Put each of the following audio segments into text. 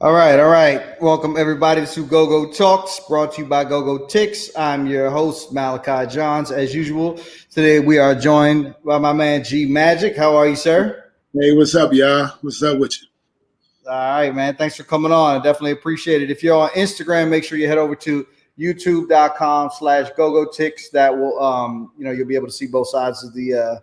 All right, all right. Welcome everybody to Gogotalx, brought to you by GOGOTIX. I'm your host, Malachi Johns. As usual, today we are joined by my man G Magic. How are you, sir? Hey, what's up, y'all? What's up with you? All right, man. Thanks for coming on. I definitely appreciate it. If you're on Instagram, make sure you head over to youtube.com/GogoTix. That will, you'll be able to see both sides of the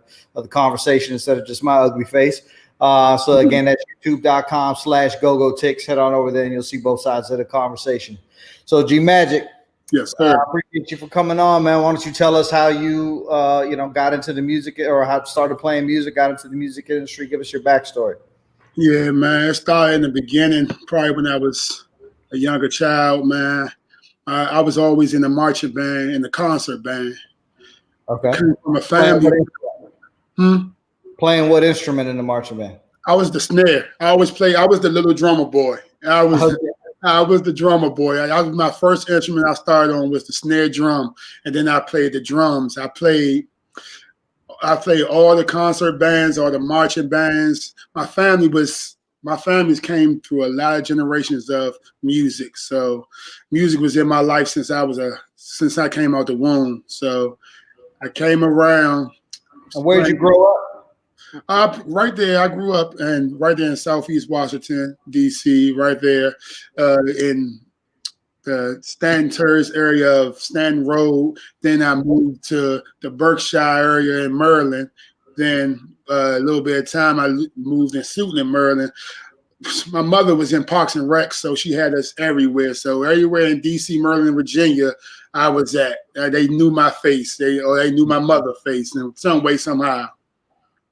conversation instead of just my ugly face. So again, that's youtube.com/GogoTix. Head on over there and you'll see both sides of the conversation. So G Magic, Yes, sir. I appreciate you for coming on, man. Why don't you tell us how you, got into the music or how started playing music, got into the music industry? Give us your backstory. Yeah, man. It started in the beginning, probably when I was a younger child, man. I was always in the marching band, in the concert band. Okay. Came from a Playing family. playing what instrument in the marching band? I was the snare. I always played. I was the little drummer boy. I was the drummer boy. I was my first instrument I started on was the snare drum, and then I played the drums. I played all the concert bands, all the marching bands. My families came through a lot of generations of music. So music was in my life since I came out the womb. So I came around. And where did you grow up? Right there, I grew up and right there in Southeast Washington, D.C., right there in the Stanton Terrace area of Stanton Road. Then I moved to the Berkshire area in Maryland. Then a little bit of time, I moved in Suitland, Maryland. My mother was in Parks and Rec, so she had us everywhere. So everywhere in D.C., Maryland, Virginia, I was at. They knew my face. They knew my mother's face in some way, somehow.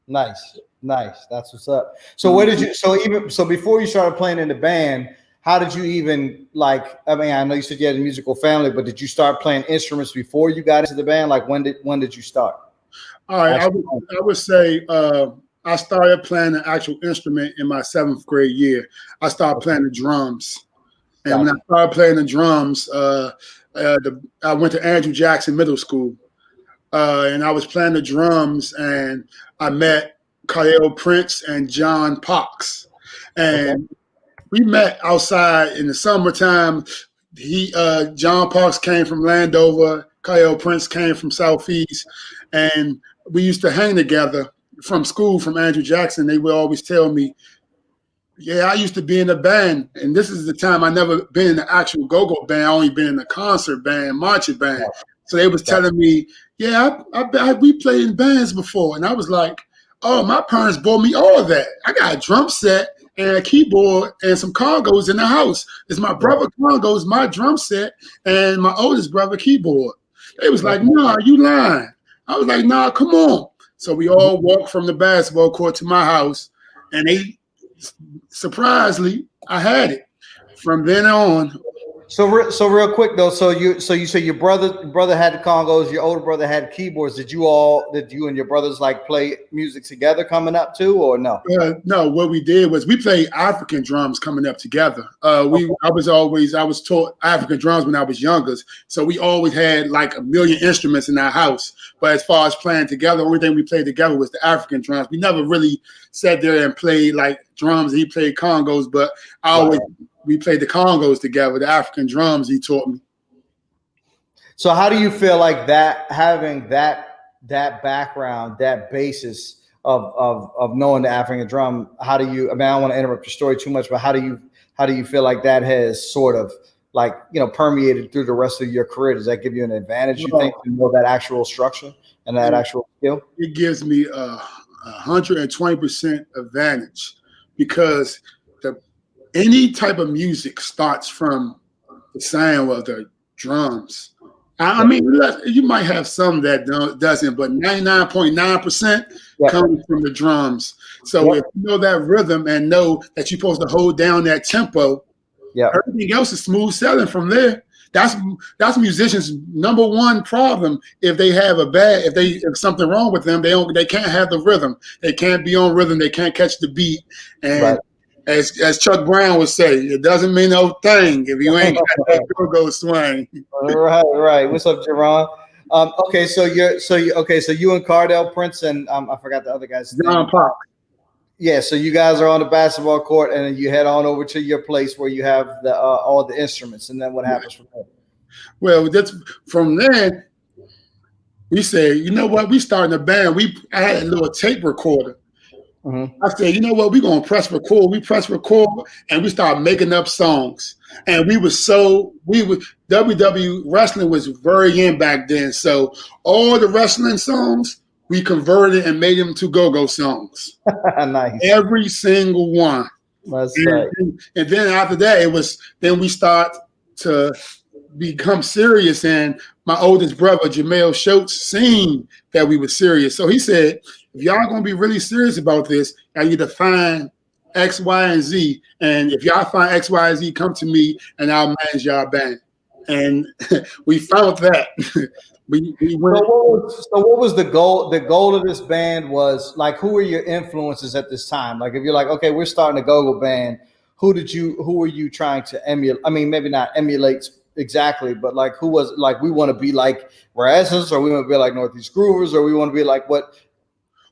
Nice. That's what's up. So where did you? So before you started playing in the band, how did you even I mean, I know you said you had a musical family, but did you start playing instruments before you got into the band? Like when did you start? All right, I would say I started playing an actual instrument in my 7th grade year. I started playing the drums, and when I started playing the drums, I went to Andrew Jackson Middle School, and I was playing the drums, and I met Kyle Prince and John Pox, and we met outside in the summertime. John Pox came from Landover, Kyle Prince came from Southeast, and we used to hang together from school from Andrew Jackson. They would always tell me, yeah, I used to be in a band, and this is the time I never been in the actual go-go band. I only been in the concert band, marching band. So they was telling me, yeah, we played in bands before. And I was like, oh, my parents bought me all of that. I got a drum set and a keyboard and some congos in the house. It's my brother congos, my drum set, and my oldest brother keyboard. They was like, nah, you lying. I was like, nah, come on. So we all walked from the basketball court to my house, and surprisingly, I had it. From then on. So real quick though, so you say your brother had the congos, your older brother had keyboards. Did you and your brothers play music together coming up too, or no? No, what we did was we played African drums coming up together. I was taught African drums when I was younger, so we always had a million instruments in our house. But as far as playing together, the only thing we played together was the African drums. We never really sat there and played drums. He played congos, but we played the congos together, the African drums he taught me. So how do you feel like that, having that background, that basis of knowing the African drum? How do you, I mean, I don't want to interrupt your story too much, but how do you feel like that has sort of permeated through the rest of your career? Does that give you an advantage, you think, to know that actual structure and that actual skill? It gives me 120% advantage because any type of music starts from the sound of the drums. I mean, you might have some that doesn't, but 99.9% comes from the drums. So if you know that rhythm and know that you're supposed to hold down that tempo, everything else is smooth sailing from there. That's musicians' number one problem. If they have if something wrong with them, they can't have the rhythm. They can't be on rhythm. They can't catch the beat. And as Chuck Brown would say, it doesn't mean no thing if you ain't got that go-go swing. Right. What's up, Jerron? So you and Cardell Prince and I forgot the other guy's John name. Pox. yeah, so you guys are on the basketball court, and then you head on over to your place where you have the all the instruments, and then what happens from there? Well, that's from then. We said, you know what? We starting a band. I had a little tape recorder. Mm-hmm. I said, you know what? We're gonna press record. We press record, and we started making up songs. And we were WW wrestling was very in back then. So all the wrestling songs we converted and made them to go-go songs. Nice. Every single one. That's right. And then after that, then we start to become serious. And my oldest brother, Jamel Schultz, seen that we were serious. So he said, if y'all gonna be really serious about this, I need to find X, Y, and Z. And if y'all find X, Y, and Z, come to me and I'll manage y'all band. And we found that. we went. So what was the goal? The goal of this band was like, who were your influences at this time? Like, if you're like, okay, we're starting a go-go band, who were you trying to emulate? I mean, maybe not emulate exactly, but like, who was like, we want to be like Razzies, or we want to be like Northeast Groovers, or we want to be like what?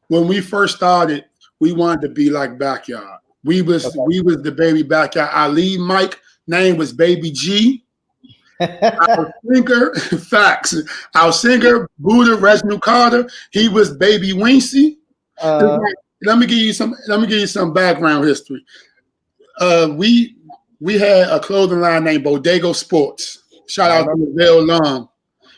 When we first started, we wanted to be like Backyard. We was the baby Backyard. Our lead mic name was Baby G. Our singer, facts. Our singer, Buddha Reginald Carter, he was Baby Wincy. Let me give you some background history. We had a clothing line named Bodego Sports. Shout out to Lavelle Long.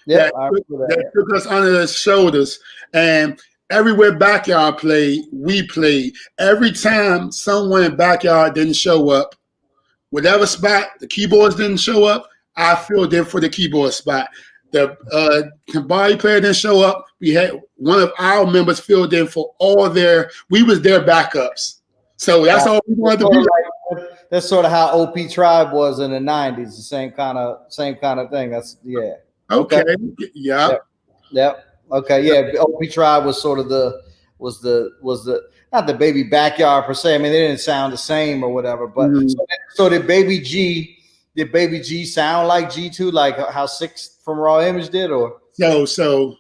Yeah, that took us under the shoulders. And everywhere Backyard played, we played. Every time someone in Backyard didn't show up, whatever spot the keyboards didn't show up, I filled in for the keyboard spot. The body player didn't show up. We had one of our members filled in for we was their backups. So that's all we wanted to be. That's sort of how OP Tribe was in the 90s. The same kind of thing. That's yeah. Okay. Yeah. Yep. Okay. Yeah. OP Tribe was sort of was the not the Baby Backyard per se. I mean, they didn't sound the same or whatever. But so did Baby G? Did Baby G sound like G2, like how Six from Raw Image did, or? So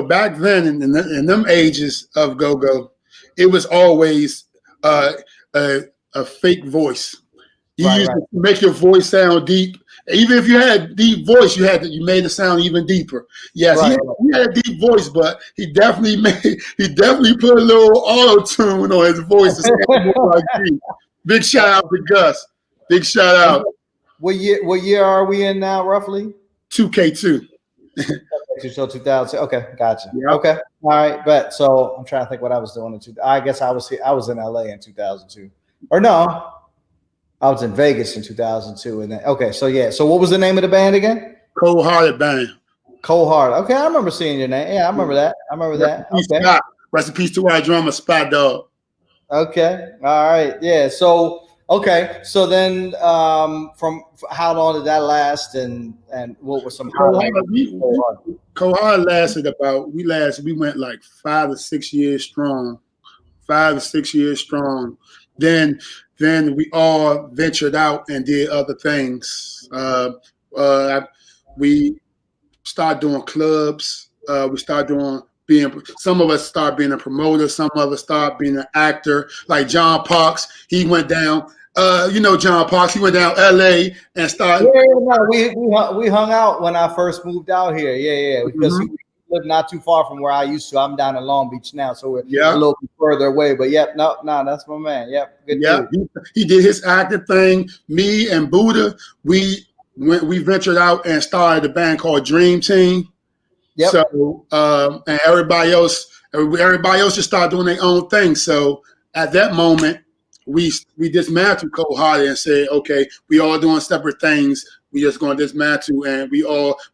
back then in them ages of go-go, it was always a fake voice. You used to make your voice sound deep. Even if you had a deep voice, you made it sound even deeper. Yes, he had a deep voice, but he definitely put a little auto tune on his voice to sound more like G. Big shout out to Gus. Big shout out. What year are we in now, roughly? 2K2. So 2000. Okay, gotcha. Yep. Okay, all right. But so I'm trying to think what I was doing I guess I was in LA in 2002, or no, I was in Vegas in 2002, and then okay. So yeah. So what was the name of the band again? Cold Hearted Band. Cold Hearted. Okay, I remember seeing your name. Yeah, I remember that. Okay. Rest in peace to our drummer, Spot Dog. Okay. All right. Yeah. So. Okay, so then from how long did that last, and what were some highlights? Cold Hearted lasted we went like 5 or 6 years strong. 5 or 6 years strong. Then we all ventured out and did other things. We started doing clubs. We started some of us started being a promoter. Some of us started being an actor. Like John Parks, he went down. John Parks, he went down LA and started. We hung out when I first moved out here. Yeah, because we live not too far from where I used to. I'm down in Long Beach now, so we're a little bit further away. But no, that's my man. Yep, good dude. He did his acting thing. Me and Buddha, we ventured out and started a band called Dream Team. Yep. So and everybody else just started doing their own thing. So at that moment, we dismantled Cold Hearted and said, okay, we all doing separate things. We just going to dismantle, and we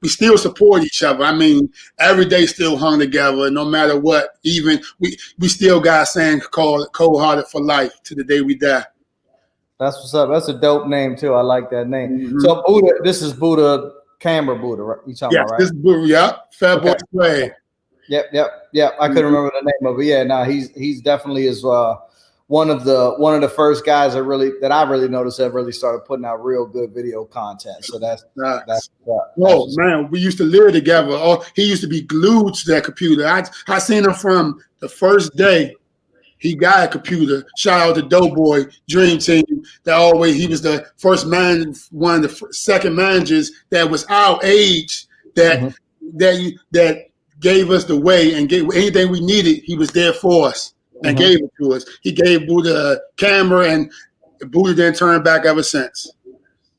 still support each other. I mean, every day still hung together, no matter what. Even we still got a saying called Cold Hearted for life to the day we die. That's what's up. That's a dope name too. I like that name. So Buddha, this is Buddha. Camera Buddha, right? You talking about, right? This Buddha, yep. Fat Boy Swag. Yep. I couldn't remember the name of it. Yeah, no, he's definitely is one of the first guys that I really noticed that really started putting out real good video content. So that's man, we used to live together. He used to be glued to that computer. I seen him from the first day he got a computer. Shout out to Doughboy Dream Team. He was the first man, one of the second managers that was our age that that gave us the way and gave anything we needed. He was there for us and gave it to us. He gave Buddha a camera, and Buddha didn't turn back ever since.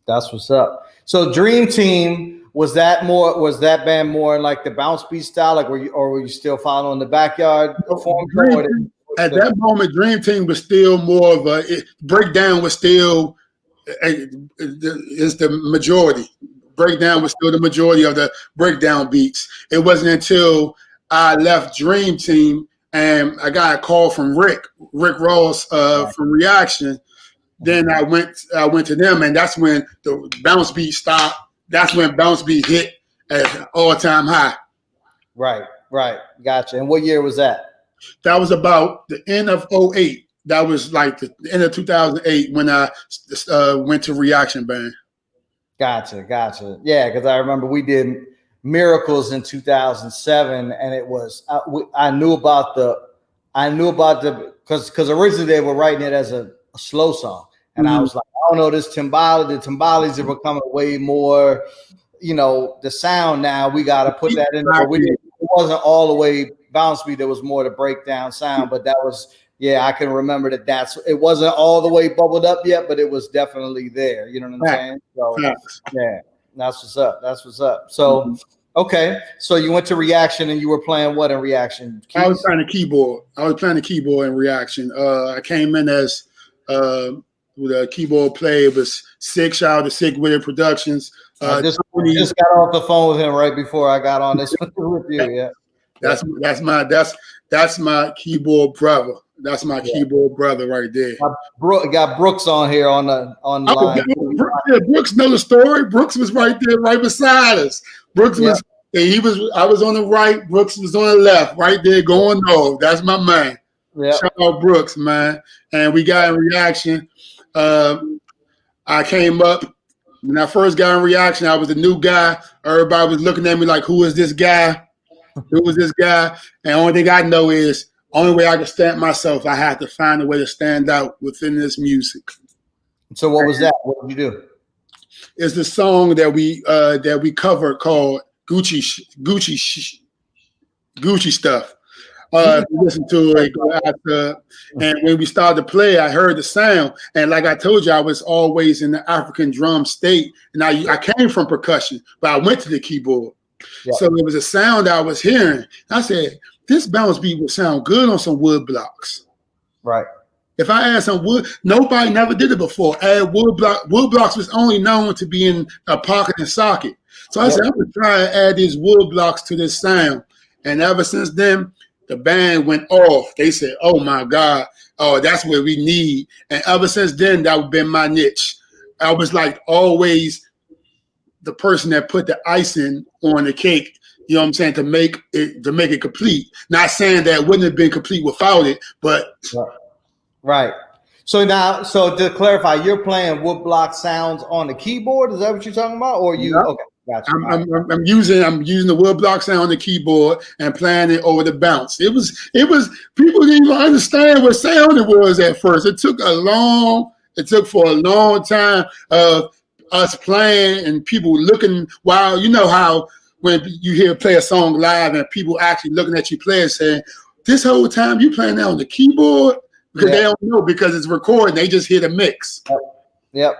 That's what's up. So Dream Team, was that band more like the bounce beat style, like were you still following the backyard form? At that moment, Dream Team was still more of a breakdown was still is the majority. Breakdown was still the majority of the breakdown beats. It wasn't until I left Dream Team and I got a call from Rick Ross from Reaction. Then I went to them, and that's when the bounce beat stopped. That's when bounce beat hit at an all-time high. Right. Gotcha. And what year was that? That was about the end of 2008. That was like the end of 2008 when I went to Reaction Band. Gotcha. Yeah, because I remember we did Miracles in 2007, and it was I knew about the because originally they were writing it as a slow song, and I was like, I don't know, this timbale, the timbales are becoming way more, the sound now. We got to put that in there. It wasn't all the way bounce beat. There was more to breakdown sound, but that was. Yeah, I can remember it wasn't all the way bubbled up yet, but it was definitely there. You know what I'm saying? So yeah, that's what's up. So okay, so you went to Reaction and you were playing what in Reaction? Keys? I was playing the keyboard. In Reaction. I came in as with a keyboard player. It was Sick. Shout out to Sick Witted Productions. I just got off the phone with him right before I got on this with you. Yeah, that's my keyboard brother. That's my keyboard brother right there. Got Brooks on here on the line. Brooks knows the story. Brooks was right there, right beside us. Brooks was, I was on the right. Brooks was on the left, right there going north. That's my man. Yep. Shout out Brooks, man. And we got in Reaction. I came up. When I first got in Reaction, I was the new guy. Everybody was looking at me like, who is this guy? Who was this guy? And the only thing I know is, only way I could stand myself, I had to find a way to stand out within this music. So what was that? What did you do? It's the song that we covered called Gucci Stuff. Listen to it, and when we started to play, I heard the sound, and like I told you, I was always in the African drum state, and I came from percussion, but I went to the keyboard. Yeah. So it was a sound I was hearing. I said, this bounce beat would sound good on some wood blocks. Right. If I add some wood, nobody never did it before. Add wood blocks was only known to be in a pocket and socket. So I said, I'm gonna try and add these wood blocks to this sound. And ever since then, the band went off. They said, oh my God, that's what we need. And ever since then, that would been my niche. I was like always the person that put the icing on the cake, you know what I'm saying, to make it complete. Not saying that it wouldn't have been complete without it, but right. So to clarify, you're playing woodblock sounds on the keyboard. Is that what you're talking about? Or you? Okay, gotcha. I'm using the woodblock sound on the keyboard and playing it over the bounce. It was people didn't even understand what sound it was at first. It took for a long time of us playing and people looking. Wow, you know how when you play a song live and people actually looking at you play and saying, this whole time you playing that on the keyboard? Because they don't know, because it's recording. They just hear the mix. Yep.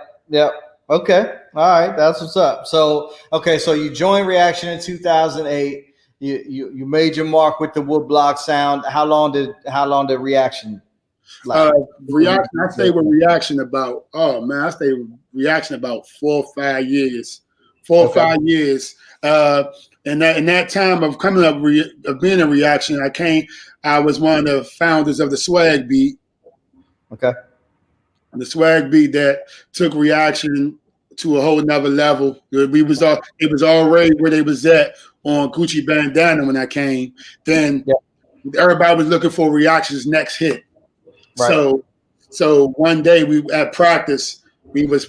Okay. All right. That's what's up. So, okay. So you joined Reaction in 2008. You made your mark with the woodblock sound. How long did Reaction last? Reaction, I stayed with Reaction about, I stayed with Reaction about 4 or 5 years. 4 or 5 years. In that time of coming up, of being in Reaction, I was one of the founders of the Swag Beat. Okay. The Swag Beat that took Reaction to a whole nother level. It was already where they was at on Gucci Bandana when I came. Then everybody was looking for Reaction's next hit. Right. So one day we at practice, we was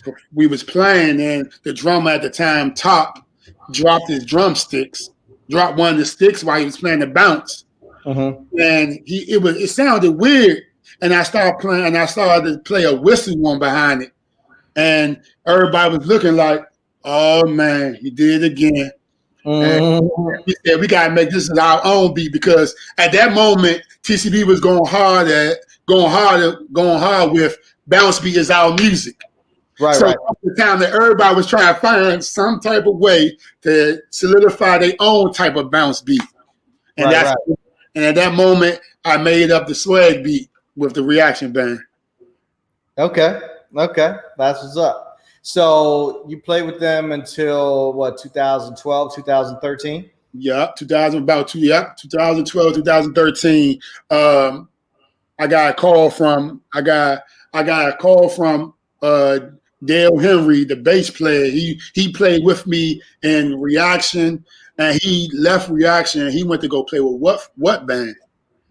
playing, and the drummer at the time, Top, dropped his drumsticks, dropped one of the sticks while he was playing the bounce. And it sounded weird. and I started playing, and I started to play a whistle one behind it, and everybody was looking like, "Oh man, he did it again." And we said we gotta make this our own beat because at that moment TCB was going hard with bounce beat is our music. Right, So right. at the time that everybody was trying to find some type of way to solidify their own type of bounce beat. And Right. And at that moment I made up the swag beat with the reaction band. Okay. That's what's up. So you played with them until what, 2012, 2013? Yeah, 2012, 2013. I got a call from Dale Henry, the bass player. He played with me in Reaction, and he left Reaction and he went to go play with what band.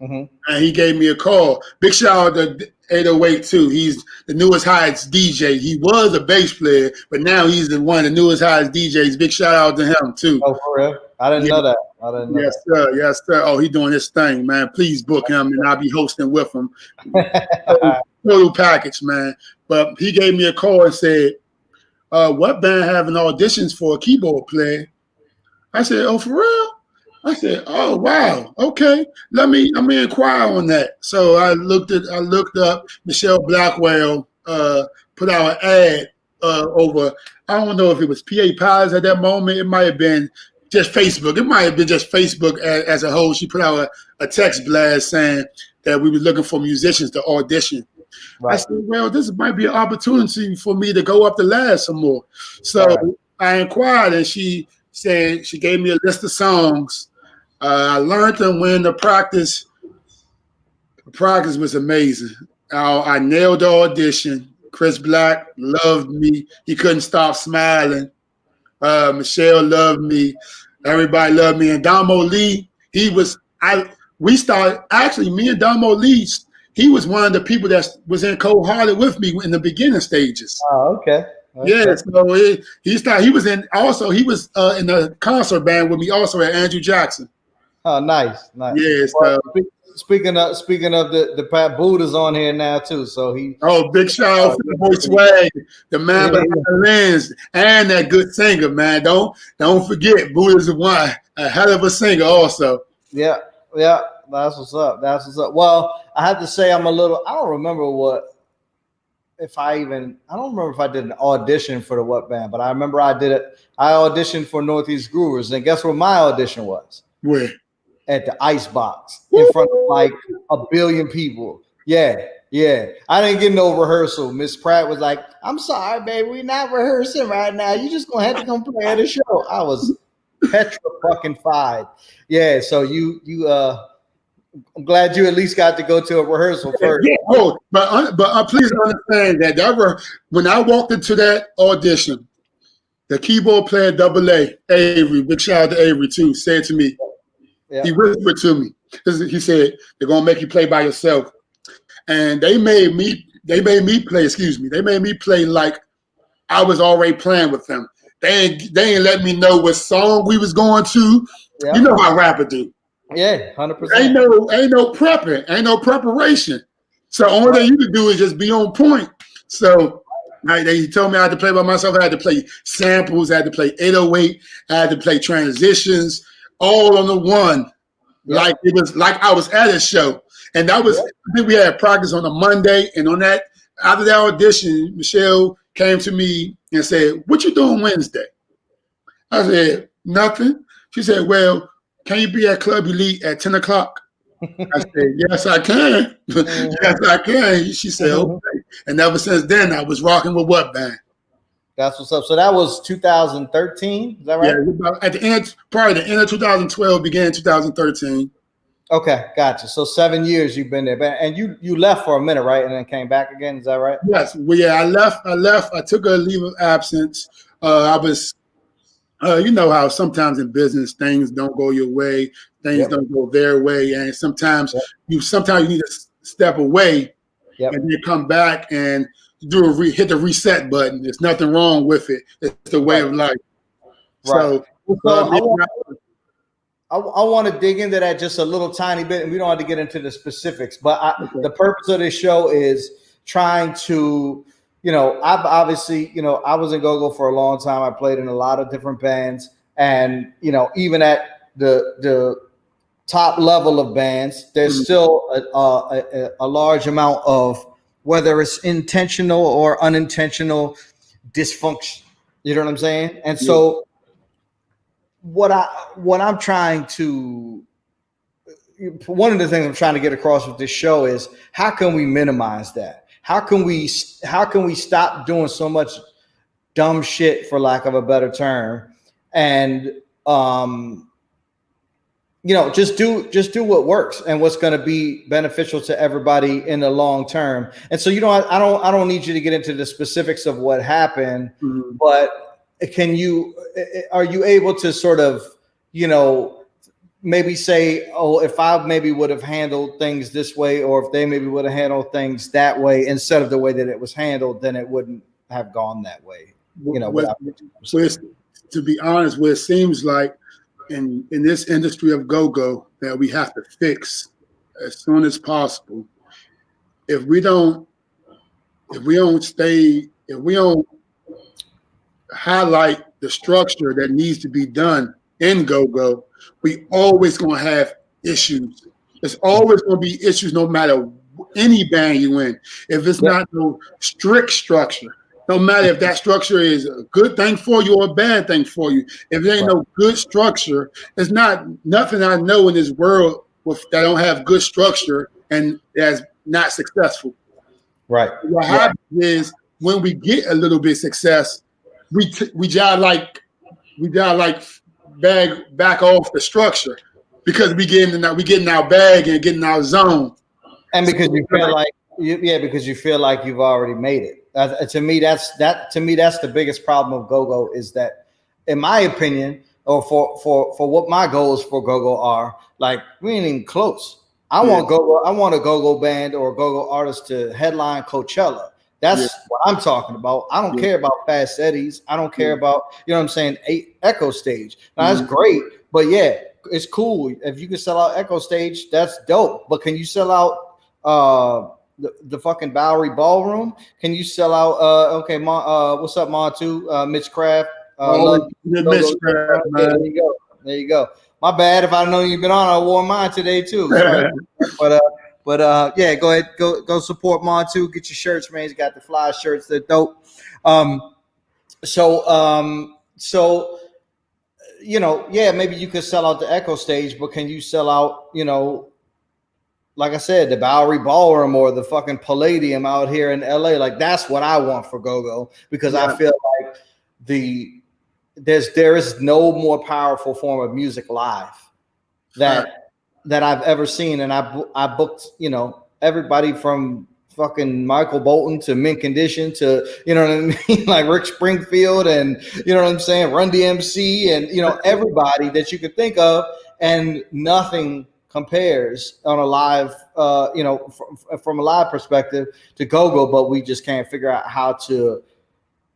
Mm-hmm. And he gave me a call. Big shout out to 808 too. He's the newest highest DJ. He was a bass player, but now he's the one of the newest highest DJs. Big shout out to him too. Oh, for real? I didn't know that. I didn't know Yes, that. sir. Yes, sir. Oh, he doing his thing, man. Please book him, and I'll be hosting with him. Total package, man. But he gave me a call and said, "What band having auditions for a keyboard player?" I said, "Oh, for real?" I said, "Oh, wow. Okay, let me inquire on that." So I looked up Michelle Blackwell put out an ad over. I don't know if it was PA Pilots at that moment. It might have been just Facebook. It might have been just Facebook as a whole. She put out a text blast saying that we were looking for musicians to audition. Right. I said, well, this might be an opportunity for me to go up the ladder some more. So I inquired, and she said she gave me a list of songs. I learned them when the practice was amazing. I nailed the audition. Chris Black loved me. He couldn't stop smiling. Michelle loved me. Everybody loved me. And Damo Lee, me and Damo Lee, he was one of the people that was in Cold Hearted with me in the beginning stages. Oh, okay. Yeah, so he was in the concert band with me also at Andrew Jackson. Oh, nice. Yeah, well, speaking of the Pat Buddha's on here now too. So big shout out to the boy Swag, the man behind the lens, and that good singer, man. Don't forget Buddha's a hell of a singer also. Yeah. That's what's up. Well, I have to say I don't remember if I did an audition for the What Band, but I remember I did it. I auditioned for Northeast Groovers, and guess where my audition was? Where? At the Icebox in front of like 1 billion people. Yeah. I didn't get no rehearsal. Miss Pratt was like, "I'm sorry, baby, we're not rehearsing right now. You just gonna have to come play at the show." I was petrified. Yeah. So I'm glad you at least got to go to a rehearsal first. Yeah, but please understand that when I walked into that audition, the keyboard player W.H.A.T, Avery, big shout out to Avery too, said to me, he whispered to me, he said, "They're gonna make you play by yourself," and they made me play like I was already playing with them. They ain't let me know what song we was going to. Yeah. You know how rapper do. Yeah, 100%. Ain't no prepping, ain't no preparation. So only thing you can do is just be on point. So they told me I had to play by myself. I had to play samples, I had to play 808, I had to play transitions, all on the one. Yep. Like it was like I was at a show. And that was, I think we had practice on a Monday. And on that, after that audition, Michelle came to me and said, "What you doing Wednesday?" I said, "Nothing." She said, "Well, can you be at Club Elite at 10 o'clock? I said, "Yes, I can." Yes, I can. She said, "Okay." And ever since then, I was rocking with What Band. That's what's up. So that was 2013. Is that right? Yeah, at the end, probably the end of 2012, began 2013. Okay, gotcha. So 7 years you've been there, and you left for a minute, right? And then came back again. Is that right? Yes. Well, yeah, I left. I took a leave of absence. I was, you know how sometimes in business things don't go your way, things don't go their way, and sometimes you need to step away and then come back and hit the reset button. There's nothing wrong with it. It's the way of life. Right. So I want to dig into that just a little tiny bit, and we don't have to get into the specifics. But the purpose of this show is trying to, I've obviously, I was in go-go for a long time. I played in a lot of different bands, and even at the top level of bands, there's still a large amount of, whether it's intentional or unintentional, dysfunction. You know what I'm saying? And so what I'm trying to, one of the things I'm trying to get across with this show is, how can we minimize that? How can we stop doing so much dumb shit, for lack of a better term, and just do what works and what's going to be beneficial to everybody in the long term. And so, I don't need you to get into the specifics of what happened, but are you able to sort of, maybe say, oh, if I maybe would have handled things this way, or if they maybe would have handled things that way instead of the way that it was handled, then it wouldn't have gone that way. To be honest, where it seems like in this industry of go-go that we have to fix as soon as possible. If we don't highlight the structure that needs to be done in go-go, we always gonna have issues. There's always gonna be issues no matter any band you in. If it's not no strict structure, no matter if that structure is a good thing for you or a bad thing for you, if there ain't no good structure, there's nothing I know in this world that don't have good structure and that's not successful. Right. What happens is, when we get a little bit of success, we try like back off the structure, because we getting our bag and getting our zone, and because you feel like because you feel like you've already made it. To me, that's the biggest problem of go-go, is that, in my opinion, or for what my goals for go-go are, like, we ain't even close. I want a go-go band or a go-go artist to headline Coachella. That's what I'm talking about. I don't care about Fast Eddie's. I don't care about, what I'm saying, Echo Stage. Now, that's great, but it's cool. If you can sell out Echo Stage, that's dope. But can you sell out the fucking Bowery Ballroom? Can you sell out what's up, Montu? Mitch Craft. Mitch Craft, man. There you go. My bad. If I know you've been on, I wore mine today too. But go ahead, go support Montu. Get your shirts, man. He's got the fly shirts. They're dope. Maybe you could sell out the Echo Stage, but can you sell out, like I said, the Bowery Ballroom or the fucking Palladium out here in LA? Like, that's what I want for go-go, because I feel like there is no more powerful form of music live that I've ever seen. And I booked, everybody from fucking Michael Bolton to Mint Condition to, you know what I mean? Like Rick Springfield and, you know what I'm saying? Run DMC and, everybody that you could think of, and nothing compares on a live, from a live perspective to go-go, but we just can't figure out how to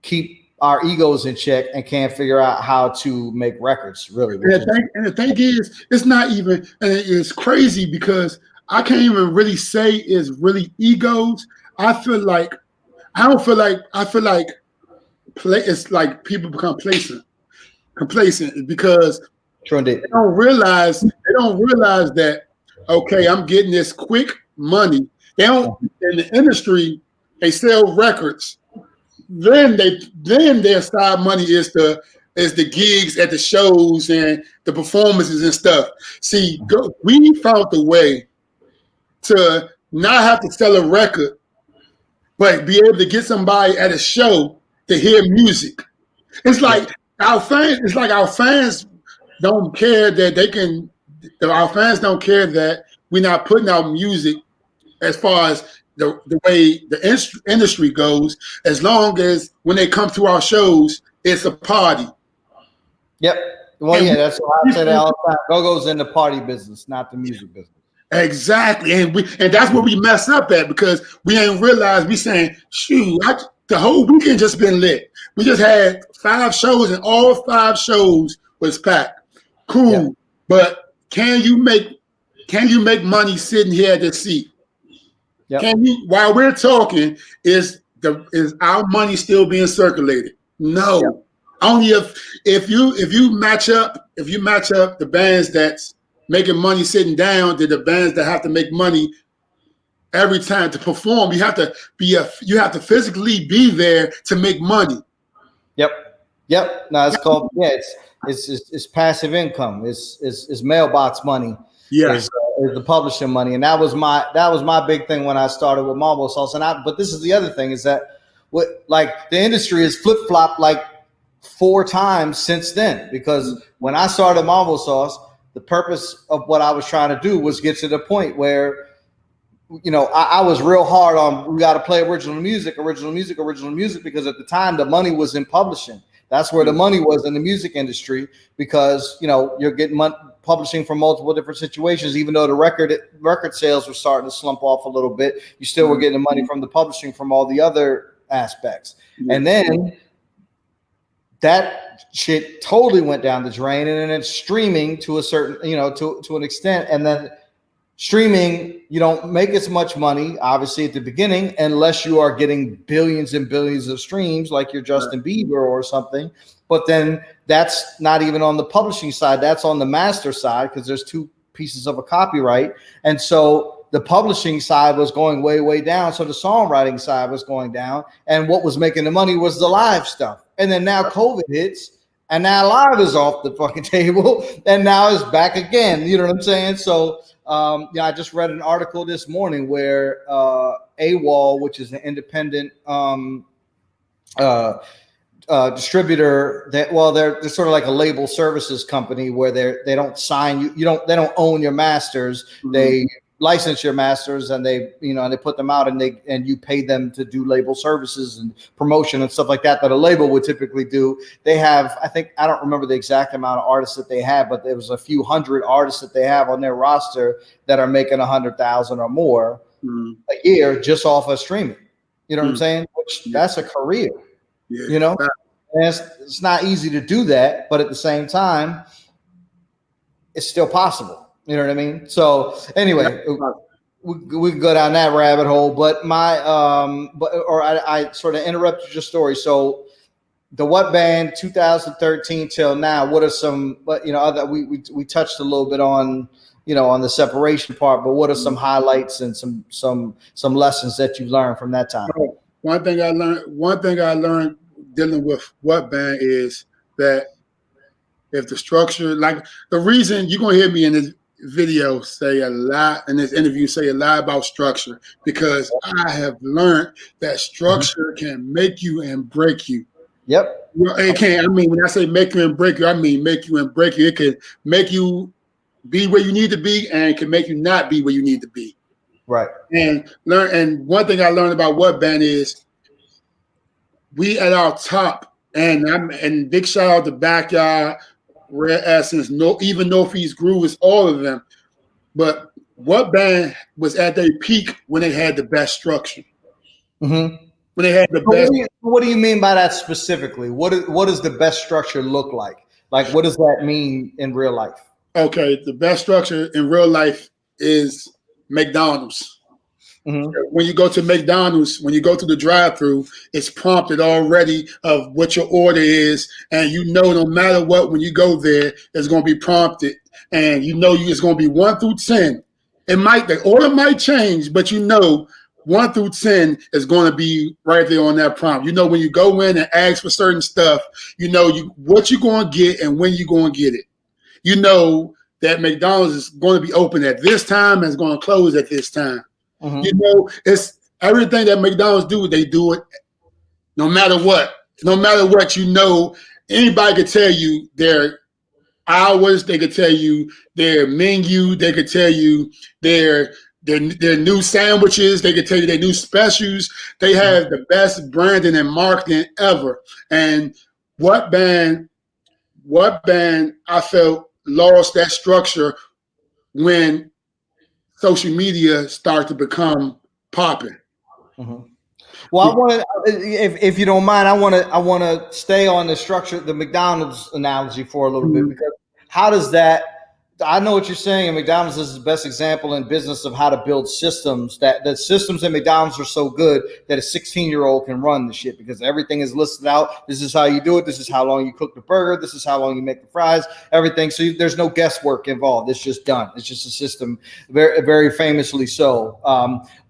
keep our egos in check and can't figure out how to make records, really. And the thing is, it's not even, and it's crazy, because I can't even really say it's really egos. I feel like it's like people become complacent because they don't realize that, okay, I'm getting this quick money. They don't, in the industry, they sell records. Then their side money is the gigs at the shows and the performances and stuff. See, we found a way to not have to sell a record, but be able to get somebody at a show to hear music. It's like our fans don't care that our fans don't care that we're not putting out music, as far as the way the industry goes, as long as when they come to our shows, it's a party. Yep. Well, that's why I say that all the time. Go-go's in the party business, not the music business. Exactly. And that's where we mess up at, because we ain't realized, we saying, shoot, the whole weekend just been lit. We just had 5 shows and all 5 shows was packed. Cool. Yeah. But can you make money sitting here at the seat? Yep. Can you, while we're talking, is our money still being circulated? No. Yep. Only if you match up the bands that's making money sitting down to the bands that have to make money every time to perform. You have to physically be there to make money. Yep. No, it's called it's passive income. It's mailbox money. Yeah. Is the publishing money, and that was my big thing when I started with Marble Sauce. But this is the other thing is that like the industry has flip flopped like 4 times since then, because when I started Marble Sauce, the purpose of what I was trying to do was get to the point where, you know, I was real hard on, we got to play original music, because at the time the money was in publishing. That's where the money was in the music industry, because, you know, you're getting publishing from multiple different situations. Even though the record sales were starting to slump off a little bit, you still were getting the money from the publishing from all the other aspects. And then that shit totally went down the drain, and then it's streaming to a certain, you know, to an extent. And then streaming, you don't make as much money, obviously, at the beginning, unless you are getting billions and billions of streams like you're Justin Bieber or something. But then that's not even on the publishing side. That's on the master side, because there's 2 pieces of a copyright. And so the publishing side was going way, way down. So the songwriting side was going down. And what was making the money was the live stuff. And then now COVID hits, and now live is off the fucking table, and now it's back again. You know what I'm saying? So I just read an article this morning where AWOL, which is an independent distributor, they're sort of like a label services company where they don't sign they don't own your masters. Mm-hmm. They license your masters, and they put them out, and you pay them to do label services and promotion and stuff like that a label would typically do. They have, I don't remember the exact amount of artists that they have, but there was a few hundred artists that they have on their roster that are making 100,000 or more a year just off of streaming. You know what I'm saying? Which that's a career. Yeah. You know, and it's not easy to do that, but at the same time, it's still possible. You know what I mean? So anyway, we can go down that rabbit hole. But I sort of interrupted your story. So the What Band 2013 till now, what are some? But we touched a little bit on on the separation part. But what are some highlights and some lessons that you've learned from that time? One thing I learned dealing with What Band is that if the structure, like the reason you're gonna hear me in this video say a lot, in this interview say a lot about structure, because I have learned that structure can make you and break you. Yep. It can. I mean, when I say make you and break you, I mean make you and break you. It can make you be where you need to be, and it can make you not be where you need to be. Right. And one thing I learned about What Band is we at our top, and big shout out to Backyard, Rare Essence, even Northeast Groove, is all of them. But What Band was at their peak when they had the best structure. Mm-hmm. When they had the best. What do you mean by that specifically? What does the best structure look like? Like, what does that mean in real life? Okay, the best structure in real life is McDonald's. Mm-hmm. When you go to McDonald's, when you go to the drive-thru, it's prompted already of what your order is, and no matter what, when you go there, it's going to be prompted, and it's going to be 1 through 10. The order might change, but 1 through 10 is going to be right there on that prompt. When you go in and ask for certain stuff, what you're going to get and when you're going to get it. That McDonald's is going to be open at this time and it's going to close at this time. Mm-hmm. It's everything that McDonald's do, they do it no matter what. No matter what, anybody could tell you their hours, they could tell you their menu, they could tell you their new sandwiches, they could tell you their new specials. They have the best branding and marketing ever. And What Band, I felt lost that structure when social media started to become popping. Mm-hmm. Well, I want to, if you don't mind, I want to stay on the structure, the McDonald's analogy for a little bit, because how does that I know what you're saying, and McDonald's is the best example in business of how to build systems. That the systems at McDonald's are so good that a 16-year-old can run the shit because everything is listed out. This is how you do it. This is how long you cook the burger. This is how long you make the fries. Everything. So there's no guesswork involved. It's just done. It's just a system, very, very famously so.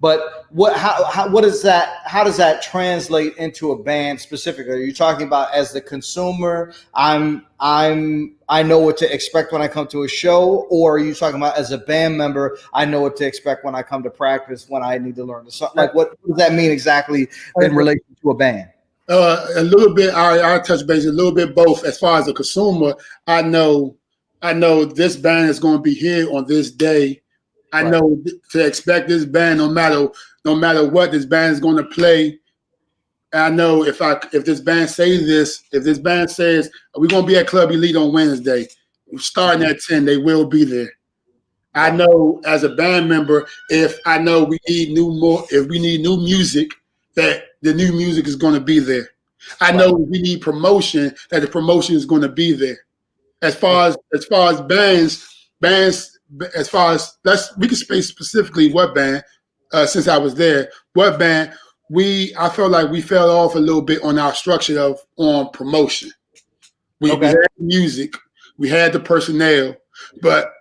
But what is that? How does that translate into a band specifically? Are you talking about as the consumer? I know what to expect when I come to a show, or are you talking about as a band member? I know what to expect when I come to practice, when I need to learn something. Like, what does that mean exactly in relation to a band? A little bit. I touch base a little bit both. As far as a consumer, I know this band is going to be here on this day. I know to expect this band no matter what this band is going to play. I know if this band says we're going to be at Club Elite on Wednesday, starting at 10, they will be there. I know as a band member, if I know we need new music, that the new music is going to be there. I know we need promotion, that the promotion is going to be there. As far as bands, we can speak specifically what band, since I was there, what band. I felt like we fell off a little bit on our structure on promotion. We had music, we had the personnel, but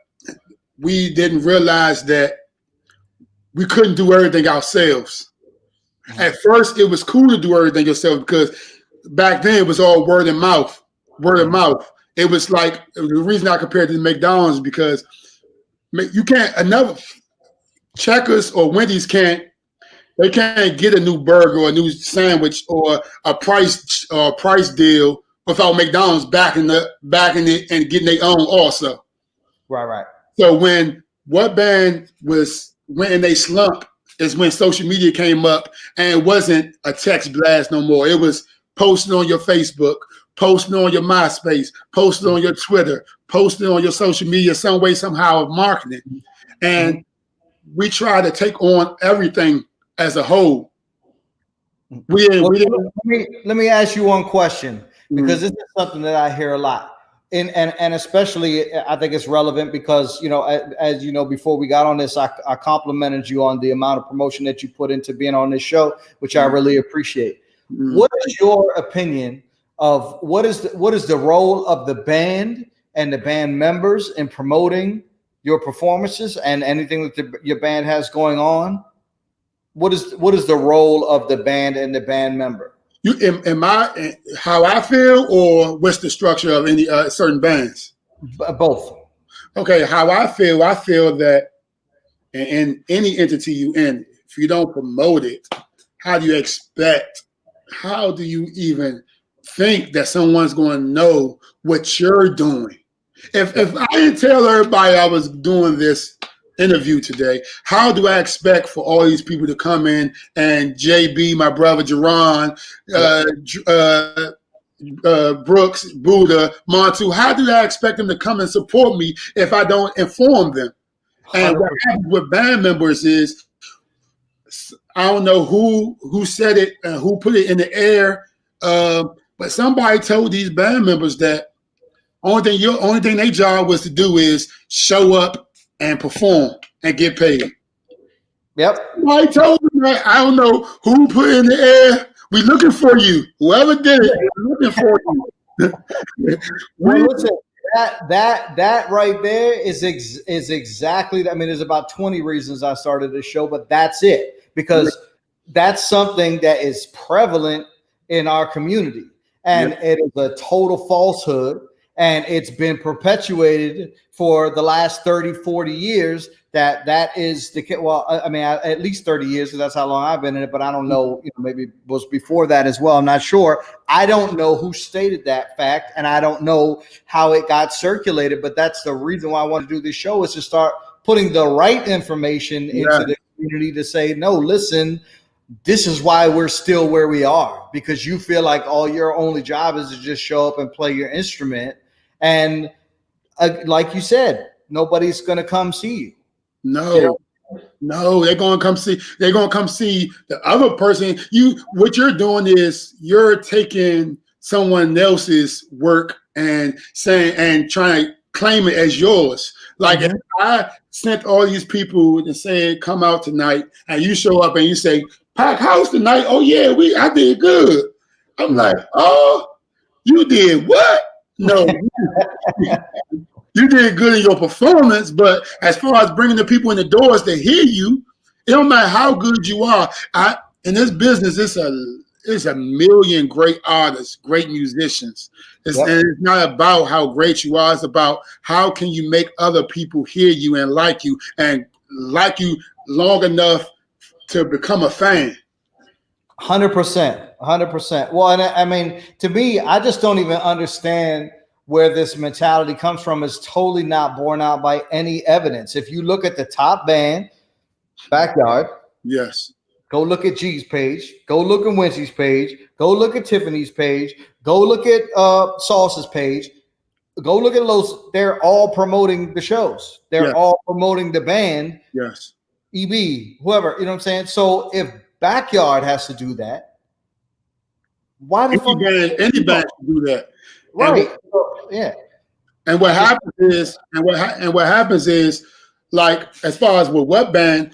we didn't realize that we couldn't do everything ourselves. At first, it was cool to do everything yourself because back then it was all word of mouth. It was like the reason I compared it to McDonald's because you can't Checkers or Wendy's can't get a new burger or a new sandwich or a price deal without McDonald's backing it and getting their own also. Right. So when what band went in a slump is when social media came up and it wasn't a text blast no more. It was posting on your Facebook, posting on your MySpace, posting on your Twitter, posting on your social media, some way, somehow of marketing. And we try to take on everything as a whole. Let me ask you one question, because this is something that I hear a lot. And especially, I think it's relevant because, as you know, before we got on this, I complimented you on the amount of promotion that you put into being on this show, which I really appreciate. What is your opinion of what is the role of the band and the band members in promoting your performances and anything that your band has going on? What is the role of the band and the band member? How I feel, or what's the structure of any certain bands? Both. Okay, how I feel that in any entity you in, if you don't promote it, how do you even think that someone's going to know what you're doing? If I didn't tell everybody I was doing this interview today, how do I expect for all these people to come in and JB, my brother Jerron, Brooks, Buddha, Montu, how do I expect them to come and support me if I don't inform them? And what happens with band members is, I don't know who said it, who put it in the air, but somebody told these band members that only thing their job was to do is show up and perform and get paid. Yep. I told them that. I don't know who put it in the air. We looking for you. Whoever did it, we're looking for you. Well, listen, that right there is exactly. I mean, there's about 20 reasons I started this show, but that's it, because that's something that is prevalent in our community, and it is a total falsehood. And it's been perpetuated for the last 30, 40 years that is the case. Well, I mean, at least 30 years, because that's how long I've been in it. But I don't know, maybe it was before that as well. I'm not sure. I don't know who stated that fact, and I don't know how it got circulated. But that's the reason why I want to do this show, is to start putting the right information into the community to say, no, listen, this is why we're still where we are, because you feel like your only job is to just show up and play your instrument. And like you said, nobody's going to come see you. No, they're going to come see. They're going to come see the other person. What you're doing is you're taking someone else's work and trying to claim it as yours. Like if I sent all these people and said, come out tonight, and you show up and you say, pack house tonight. Oh yeah, I did good. I'm like, oh, you did what? No, you did good in your performance, but as far as bringing the people in the doors to hear you, it don't matter how good you are. In this business, it's a million great artists, great musicians. And it's not about how great you are. It's about how can you make other people hear you and like you long enough to become a fan. 100%, 100%. Well, and I mean, to me, I just don't even understand where this mentality comes from. Is totally not borne out by any evidence. If you look at the top band, Backyard. Yes. Go look at G's page. Go look at Wincy's page. Go look at Tiffany's page. Go look at Sauce's page. Go look at Los. They're all promoting the shows. They're all promoting the band. Yes. EB, whoever, you know what I'm saying? So if Backyard has to do that, why the fuck any band can do that? Right. And what happens is, like, as far as with what band,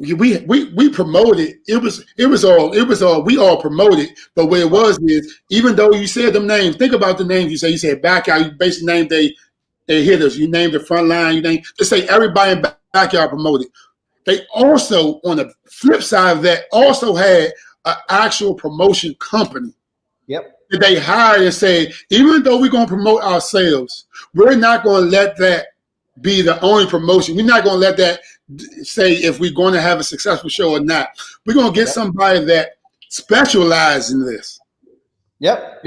we promoted. It was all we all promoted. But what it was is, even though you said them names, think about the names you say. You said Backyard. You basically named they hitters. You named the front line. You named, just say everybody in Backyard promoted. They also, on the flip side of that, also had an actual promotion company. Yep. That they hired and said, even though we're going to promote ourselves, we're not going to let that be the only promotion. We're not going to let that say if we're going to have a successful show or not. We're going to get somebody that specializes in this. Yep.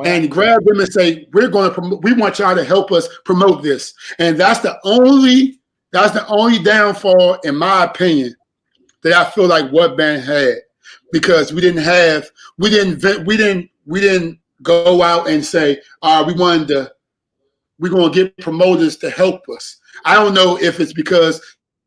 And grab them and say, we want y'all to help us promote this. And that's the only downfall, in my opinion, that I feel like What Band had, because we didn't go out and say, we're going to get promoters to help us. I don't know if it's because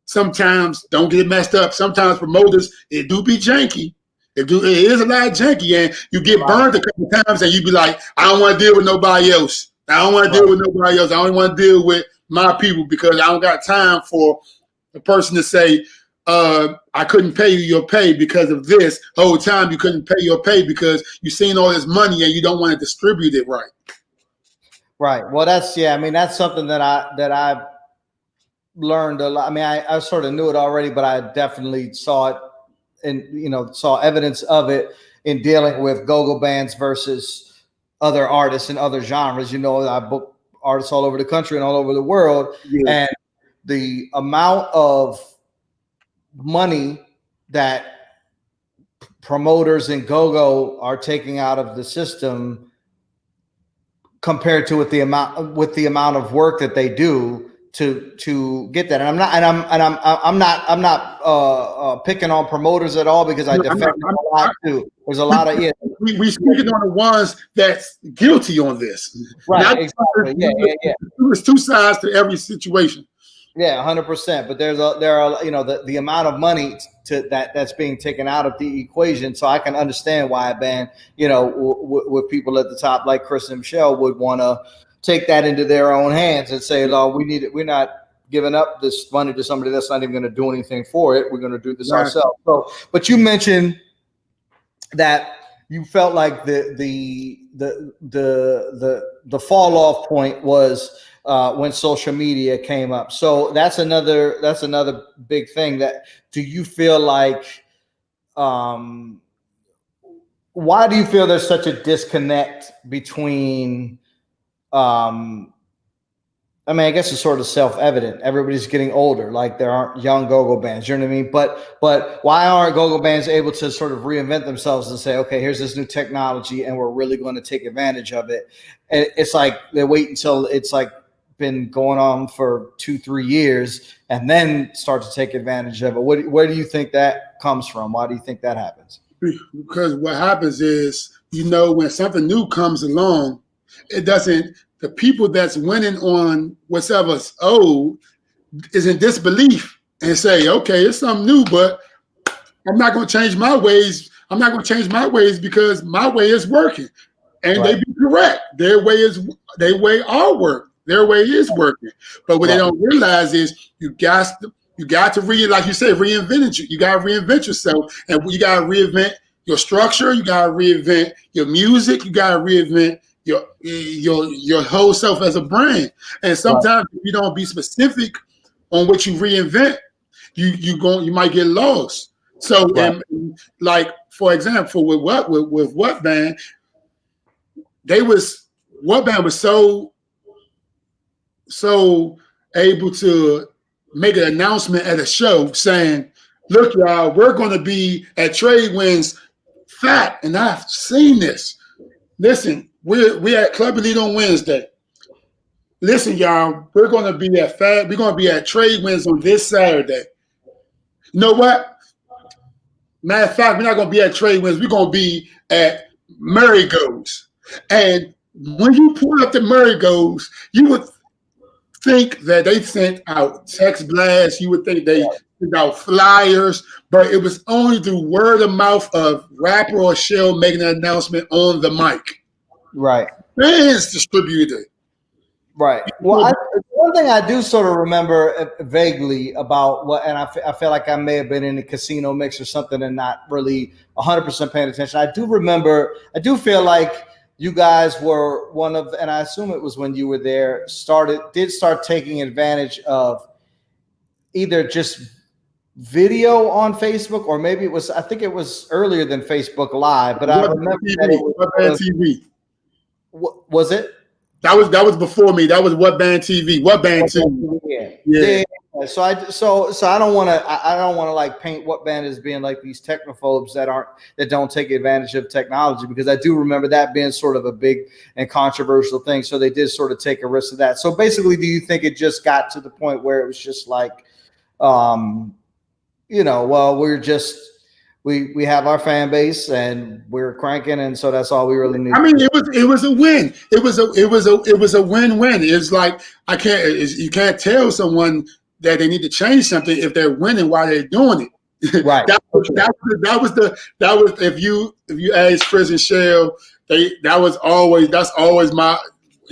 sometimes, don't get it messed up, sometimes promoters, it do be janky. It is a lot janky, and you get burned a couple times and you be like, I don't want to deal with nobody else. I don't want to deal with nobody else. I only want to deal with my people, because I don't got time for the person to say, I couldn't pay you your pay because of this. The whole time you couldn't pay your pay because you seen all this money and you don't want to distribute it right. Right. Well, that's something that I've learned a lot. I mean, I sort of knew it already, but I definitely saw it and, saw evidence of it in dealing with go-go bands versus other artists and other genres. I book artists all over the country and all over the world. Yeah. And the amount of money that promoters and go-go are taking out of the system compared to with the amount of work that they do to get that. And I'm not picking on promoters at all, because I defend them a lot too. There's a lot of we speaking on the ones that's guilty on this. Right. Exactly. Yeah. There's two sides to every situation. Yeah, 100%. But there are the amount of money that's being taken out of the equation. So I can understand why a band, with people at the top like Chris and Michelle would want to take that into their own hands and say, "No, we need it. We're not giving up this money to somebody that's not even going to do anything for it. We're going to do this ourselves." So, but you mentioned that you felt like the fall off point was when social media came up. So that's another big thing. Do you feel like, why do you feel there's such a disconnect between, I guess it's sort of self-evident. Everybody's getting older. Like, there aren't young go-go bands, you know what I mean? But why aren't go-go bands able to sort of reinvent themselves and say, okay, here's this new technology and we're really going to take advantage of it? And it's like they wait until it's like been going on for 2-3 years and then start to take advantage of it. Where do you think that comes from? Why do you think that happens? Because what happens is, when something new comes along, the people that's winning on whatever's old is in disbelief and say, okay, it's something new, but I'm not going to change my ways. I'm not going to change my ways because my way is working. And they be correct. Their way our work. Their way is working. But what they don't realize is you got to like you said, reinvent it. You got to reinvent yourself, and you got to reinvent your structure. You got to reinvent your music. You got to reinvent your whole self as a brand. And sometimes if you don't be specific on what you reinvent, you might get lost. So, and like for example, with what band, what band was so able to make an announcement at a show saying, "Look, y'all, we're going to be at Tradewinds Fat," and I've seen this. Listen, we're at Club Elite on Wednesday. Listen, y'all, we're going to be at Fat. We're going to be at Tradewinds on this Saturday. You know what? Matter of fact, we're not going to be at Tradewinds. We're going to be at Murray Goes. And when you pull up the Murray Goes, you would think that they sent out text blasts. You would think they sent out flyers, but it was only through word of mouth of rapper or Shell making an announcement on the mic. Right. Fans distributed it. Right. Well, one thing I do sort of remember vaguely about what, and I feel like I may have been in a casino mix or something and not really 100% paying attention. I do feel like you guys were one of, and I assume it was when you were there, did start taking advantage of either just video on Facebook, or maybe I think it was earlier than Facebook Live, but I remember that it was TV. Was it? That was before me. That was What Band TV. What Band TV? Yeah. So I don't want to like paint What Band as being like these technophobes that don't take advantage of technology, because I do remember that being sort of a big and controversial thing. So they did sort of take a risk of that. So basically, do you think it just got to the point where it was just like, well, we have our fan base and we're cranking, and so that's all we really need. I mean, it was a win. It was a win-win. It's like you can't tell someone that they need to change something if they're winning while they're doing it. Right. that was if you ask Chris and Shell, that's always my.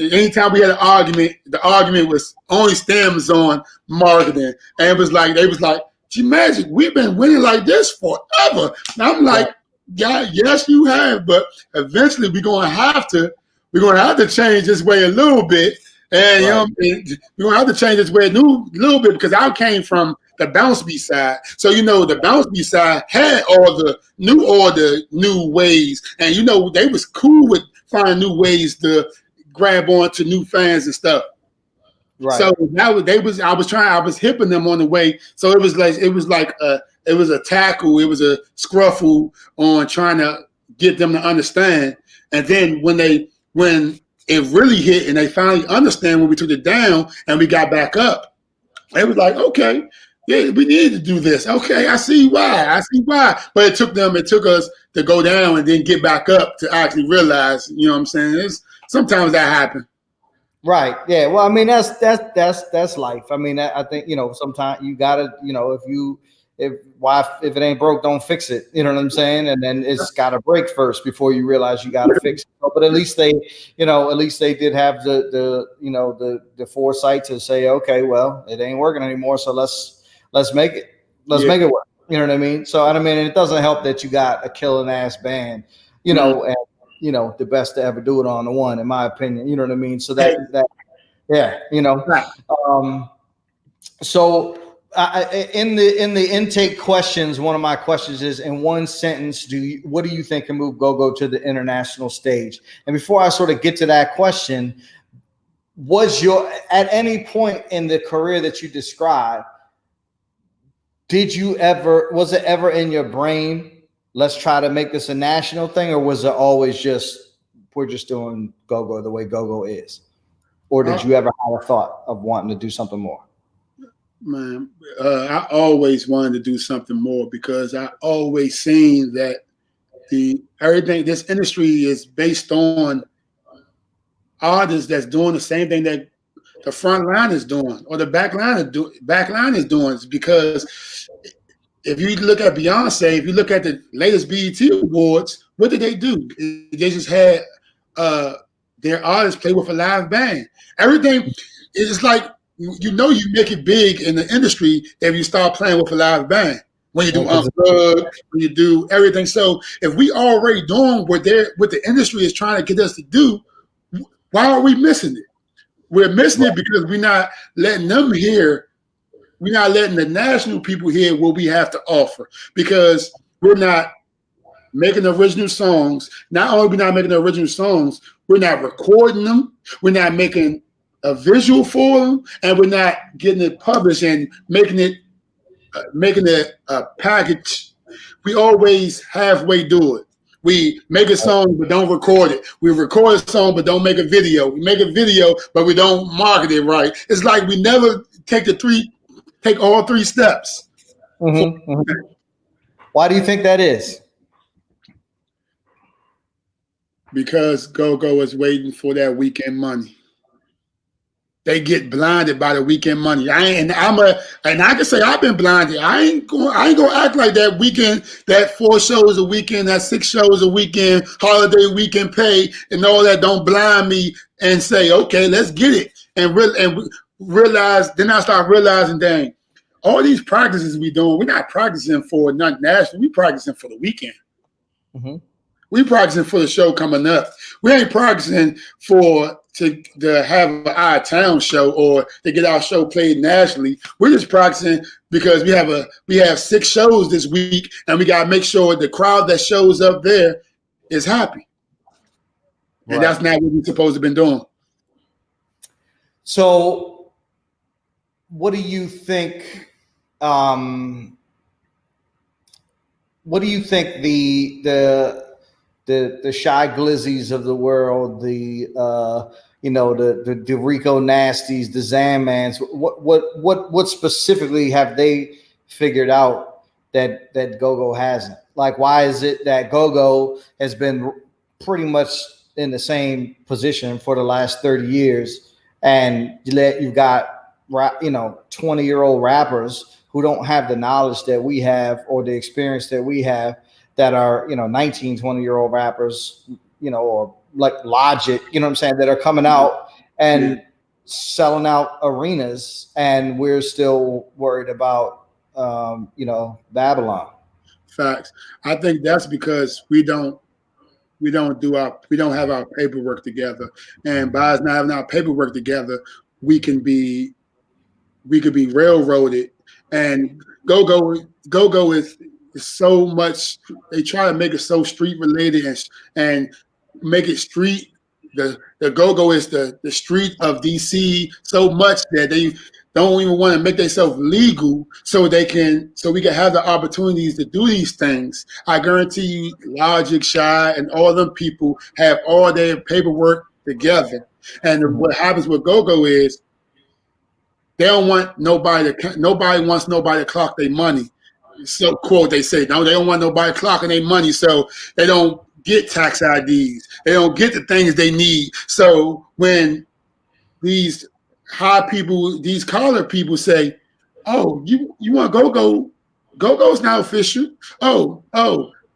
Anytime we had an argument, the argument was only stems on marketing, and it was like they was like, G-Magic, we've been winning like this forever. And I'm like, yeah, yes, you have, but eventually we're gonna have to change this way a little bit. And we're gonna have to change this way a little bit, because I came from the bounce beat side. So the bounce beat side had all the new ways, and they was cool with finding new ways to grab on to new fans and stuff. Right. So I was hipping them on the way. So it was a tackle, it was a scruffle on trying to get them to understand. And then when it really hit and they finally understand, when we took it down and we got back up, it was like, okay, yeah, we need to do this. Okay, I see why. But it took us to go down and then get back up to actually realize, you know what I'm saying? Sometimes that happens. Right. Yeah. Well, I mean, that's life. I mean, I think, sometimes you gotta, if it ain't broke, don't fix it. You know what I'm saying? And then it's gotta break first before you realize you gotta fix it. But at least they did have the foresight to say, okay, well, it ain't working anymore, so let's make it. Make it work. You know what I mean? So I mean, it doesn't help that you got a killing ass band, and the best to ever do it on the one, in my opinion. You know what I mean? So so in the intake questions, one of my questions is, in one sentence, what do you think can move GoGo to the international stage? And before I sort of get to that question, at any point in the career that you described, was it ever in your brain, let's try to make this a national thing, or was it always just, we're just doing GoGo the way GoGo is? Or did you ever have a thought of wanting to do something more? Man, I always wanted to do something more, because I always seen that this industry is based on artists that's doing the same thing that the front line is doing, or the back line is doing. Because if you look at Beyonce, if you look at the latest BET Awards, what did they do? They just had their artists play with a live band. Everything is like, you make it big in the industry if you start playing with a live band. When you do unplugged, when you do everything. So if we already doing what the industry is trying to get us to do, why are we missing it? We're missing it because we're not letting them hear. We're not letting the national people hear what we have to offer, because we're not making original songs. Not only are we not making the original songs, we're not recording them. We're not making a visual for them, and we're not getting it published and making it a package. We always halfway do it. We make a song but don't record it. We record a song but don't make a video. We make a video but we don't market it right. It's like we never take all three steps. Mm-hmm. Mm-hmm. Why do you think that is? Because Go-Go is waiting for that weekend money. They get blinded by the weekend money. And I can say I've been blinded. I ain't gonna act like that weekend, that 4 shows a weekend, that 6 shows a weekend, holiday weekend pay, and all that don't blind me and say, okay, let's get it. And realize, then I start realizing, dang, all these practices we doing, we're not practicing for nothing national. We practicing for the weekend. Mm-hmm. We practicing for the show coming up. We ain't practicing to have an out-of-town show or to get our show played nationally. We're just practicing because we have 6 shows this week, and we gotta make sure the crowd that shows up there is happy. Right. And that's not what we're supposed to have been doing. So, what do you think? What do you think the Shy Glizzies of the world, the Rico Nasties, the Zammans, what specifically have they figured out that Go-Go hasn't? Like, why is it that Go-Go has been pretty much in the same position for the last 30 years, and you've got 20-year-old rappers who don't have the knowledge that we have or the experience that we have, that are 19, 20-year-old rappers, or like Logic, you know what I'm saying, that are coming out and selling out arenas, and we're still worried about Babylon. Facts. I think that's because we don't have our paperwork together, and by us not having our paperwork together, we could be railroaded. And Go-Go is so much. They try to make it so street related and make it street. The Go-Go is the street of DC so much that they don't even want to make themselves legal so we can have the opportunities to do these things. I guarantee you, Logic, Shy, and all them people have all their paperwork together. And what happens with Go-Go is they don't want nobody wants nobody to clock their money. So quote, they say, no, they don't want nobody clocking their money, so they don't get tax IDs. They don't get the things they need. So when these high people, these collar people say, oh, you want Go-Go? Go-Go's not official. Oh,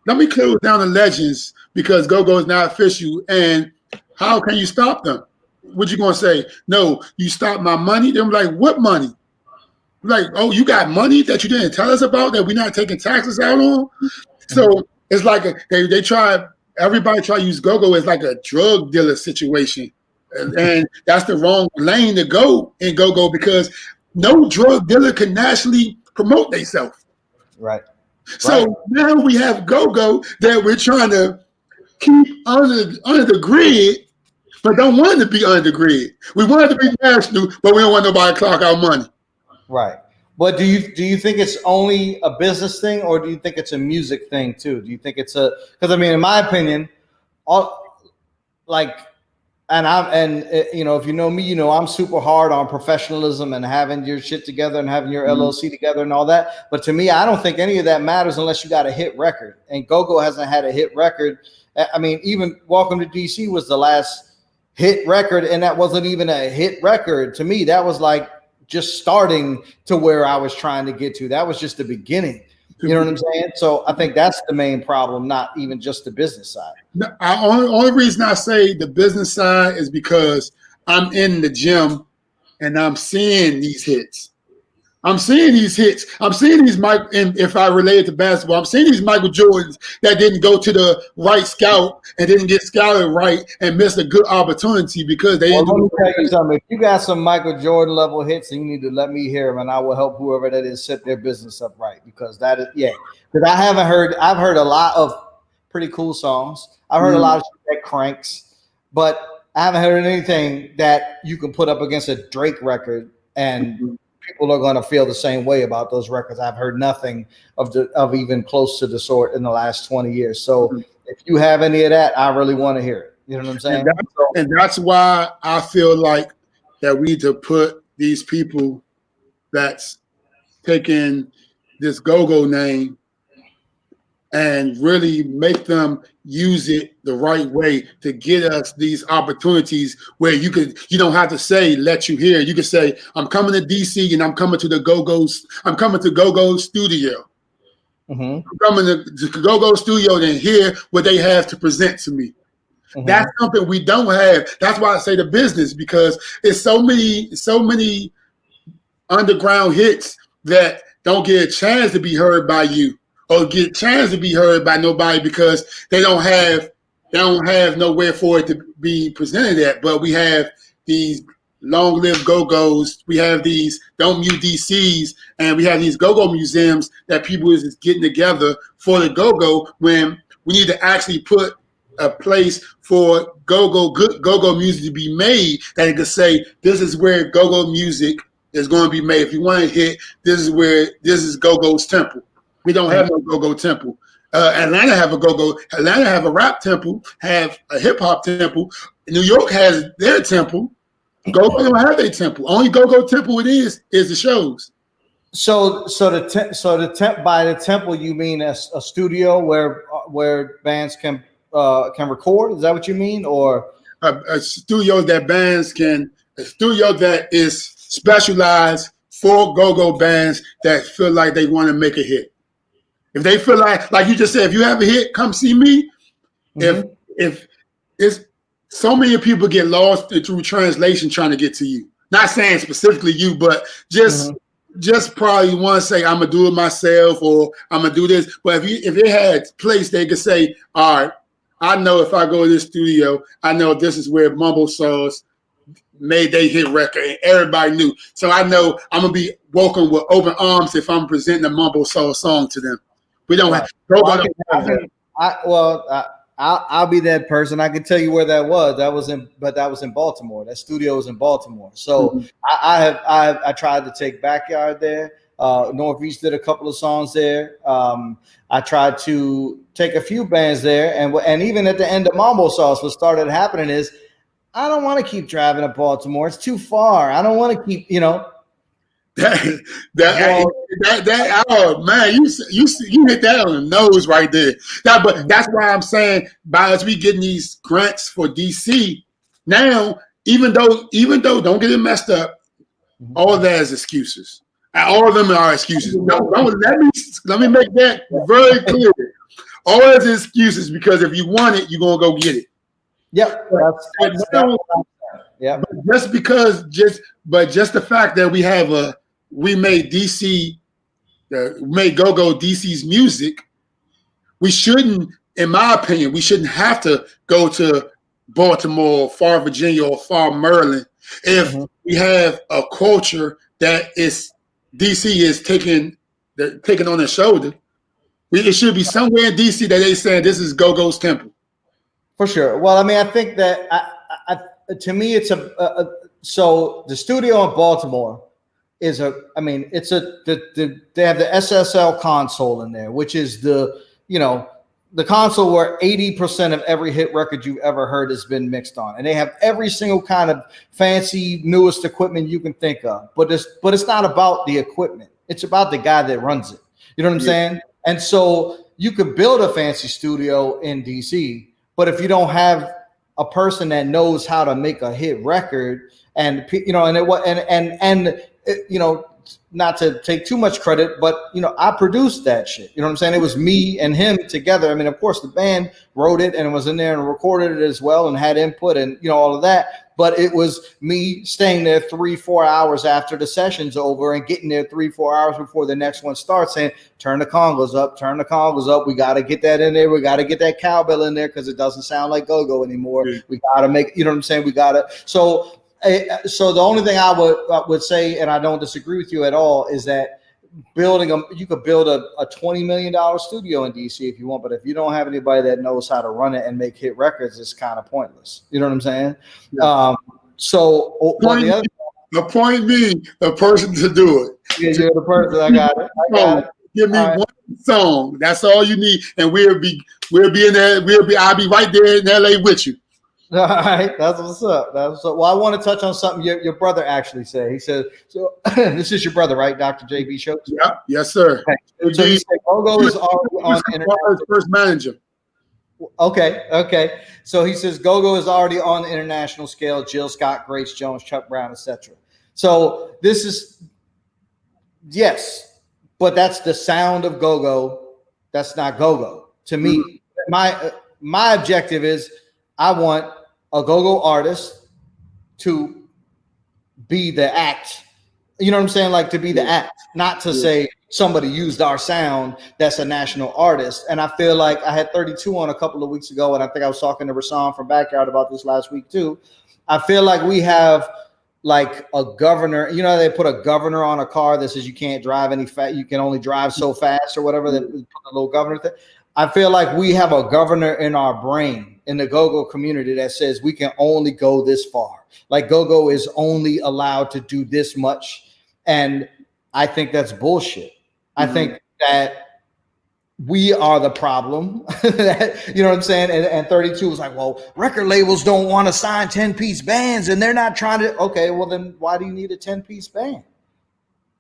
let me close down the legends because Go-Go is not official. And how can you stop them? What you gonna say? No, you stop my money? They're like, what money? Like, oh, you got money that you didn't tell us about that we're not taking taxes out on? So it's like everybody try to use Go-Go as like a drug dealer situation. And that's the wrong lane to go in Go-Go, because no drug dealer can nationally promote themselves. Right. So now we have Go-Go that we're trying to keep under the grid, but don't want it to be under the grid. We want it to be national, but we don't want nobody to clock our money. Right. But do you think it's only a business thing, or do you think it's a music thing too? Do you think it's because I mean, in my opinion, if you know me, I'm super hard on professionalism and having your shit together and having your LLC together and all that. But to me, I don't think any of that matters unless you got a hit record. And Go-Go hasn't had a hit record. I mean, even Welcome to DC was the last hit record, and that wasn't even a hit record. To me, that was like just starting to where I was trying to get to. That was just the beginning. You know what I'm saying? So I think that's the main problem, not even just the business side. No, only reason I say the business side is because I'm in the gym and I'm seeing these hits. I'm seeing these hits. I'm seeing these and if I relate it to basketball, I'm seeing these Michael Jordans that didn't go to the right scout and didn't get scouted right and missed a good opportunity because they didn't. Let me tell you something. If you got some Michael Jordan level hits, you need to let me hear them, and I will help whoever that is set their business up right. Because that is, yeah. Because I've heard a lot of pretty cool songs. I've heard a lot of shit that cranks, but I haven't heard anything that you can put up against a Drake record and people are going to feel the same way about those records. I've heard nothing of even close to the sort in the last 20 years. So if you have any of that, I really want to hear it. You know what I'm saying? And that's why I feel like that we need to put these people that's taking this go-go name and really make them use it the right way to get us these opportunities where you don't have to say, let you hear. You can say, I'm coming to DC and I'm coming to the I'm coming to Go-Go Studio. I'm coming to Go-Go Studio and hear what they have to present to me. That's something we don't have. That's why I say the business, because it's so many underground hits that don't get a chance to be heard by you or get a chance to be heard by nobody because they don't have nowhere for it to be presented at. But we have these long-lived go-go's, we have these Don't Mute DCs, and we have these go-go museums that people is getting together for the go-go when we need to actually put a place for good go-go music to be made that it could say, this is where go-go music is going to be made. If you want to hit, this is Go-Go's temple. We don't have no go-go temple. Atlanta have a go-go. Atlanta have a rap temple, have a hip-hop temple. New York has their temple. Go-Go don't have their temple. Only go-go temple it is the shows. So by the temple you mean a studio where bands can record? Is that what you mean, or a studio that bands can? A studio that is specialized for go-go bands that feel like they want to make a hit. If they feel like you just said, if you have a hit, come see me. If it's so many people get lost through translation trying to get to you. Not saying specifically you, but just probably want to say, I'm gonna do it myself or I'm gonna do this. But if they had a place they could say, all right, I know if I go to this studio, I know this is where Mumble Sauce made they hit record and everybody knew. So I know I'm gonna be welcomed with open arms if I'm presenting a Mumble Sauce song to them. We don't have nobody. I'll be that person. I can tell you where that was. That was in Baltimore. That studio was in Baltimore. So I tried to take Backyard there. Northeast did a couple of songs there. I tried to take a few bands there, and even at the end of Mambo Sauce, what started happening is I don't want to keep driving to Baltimore. It's too far. I don't want to keep, Oh man, you hit that on the nose right there. But that's why I'm saying, as we getting these grants for DC now, even though don't get it messed up, all of that is excuses. All of them are excuses. Let me make that very clear. All of it is excuses because if you want it, you're gonna go get it. Yep. Yeah. Just the fact that we made DC, made Go-Go DC's music, we shouldn't, in my opinion, we shouldn't have to go to Baltimore, far Virginia, or far Maryland if we have a culture that is DC is taking on their shoulder. It should be somewhere in DC that they saying this is Go-Go's temple. For sure. Well, I mean, I think that to me, it's so the studio in Baltimore they have the SSL console in there, which is the console where 80% of every hit record you've ever heard has been mixed on. And they have every single kind of fancy, newest equipment you can think of. But it's not about the equipment. It's about the guy that runs it. You know what I'm saying? And so you could build a fancy studio in DC, but if you don't have a person that knows how to make a hit record, and not to take too much credit, but I produced that shit. You know what I'm saying? It was me and him together. I mean, of course, the band wrote it and was in there and recorded it as well and had input and all of that. But it was me staying there 3-4 hours after the session's over and getting there 3-4 hours before the next one starts, saying, turn the congos up, turn the congos up. We got to get that in there. We got to get that cowbell in there because it doesn't sound like go-go anymore. Yeah. We got to make, what I'm saying? We got to. So the only thing I would say, and I don't disagree with you at all, is that you could build a $20 million studio in DC if you want, but if you don't have anybody that knows how to run it and make hit records, it's kind of pointless. You know what I'm saying? Yeah. Appoint me the person to do it. Yeah, you're the person. I got it. Give me one song. That's all you need, and we'll be in there. I'll be right there in LA with you. All right, that's what's up. Well, I want to touch on something your brother actually said. He said, "So this is your brother, right, Dr. JB Schultz?" Yeah, yes, sir. Okay. So he said Gogo is already on the international. First manager. Okay. So he says Gogo is already on the international scale. Jill Scott, Grace Jones, Chuck Brown, etc. So this is yes, but that's the sound of Gogo. That's not Gogo to me. Mm-hmm. My objective is I want a go-go artist to be the act. You know what I'm saying? Like to be the act, not to say somebody used our sound that's a national artist. And I feel like I had 32 on a couple of weeks ago, and I think I was talking to Rasan from Backyard about this last week too. I feel like we have like a governor. They put a governor on a car that says you can't drive you can only drive so fast or whatever. They put a little governor thing. I feel like we have a governor in our brain in the go-go community that says we can only go this far. Like go-go is only allowed to do this much. And I think that's bullshit. Mm-hmm. I think that we are the problem. You know what I'm saying? And 32 was like, well, record labels don't want to sign 10-piece bands and they're not trying to. Okay, well then why do you need a 10-piece band?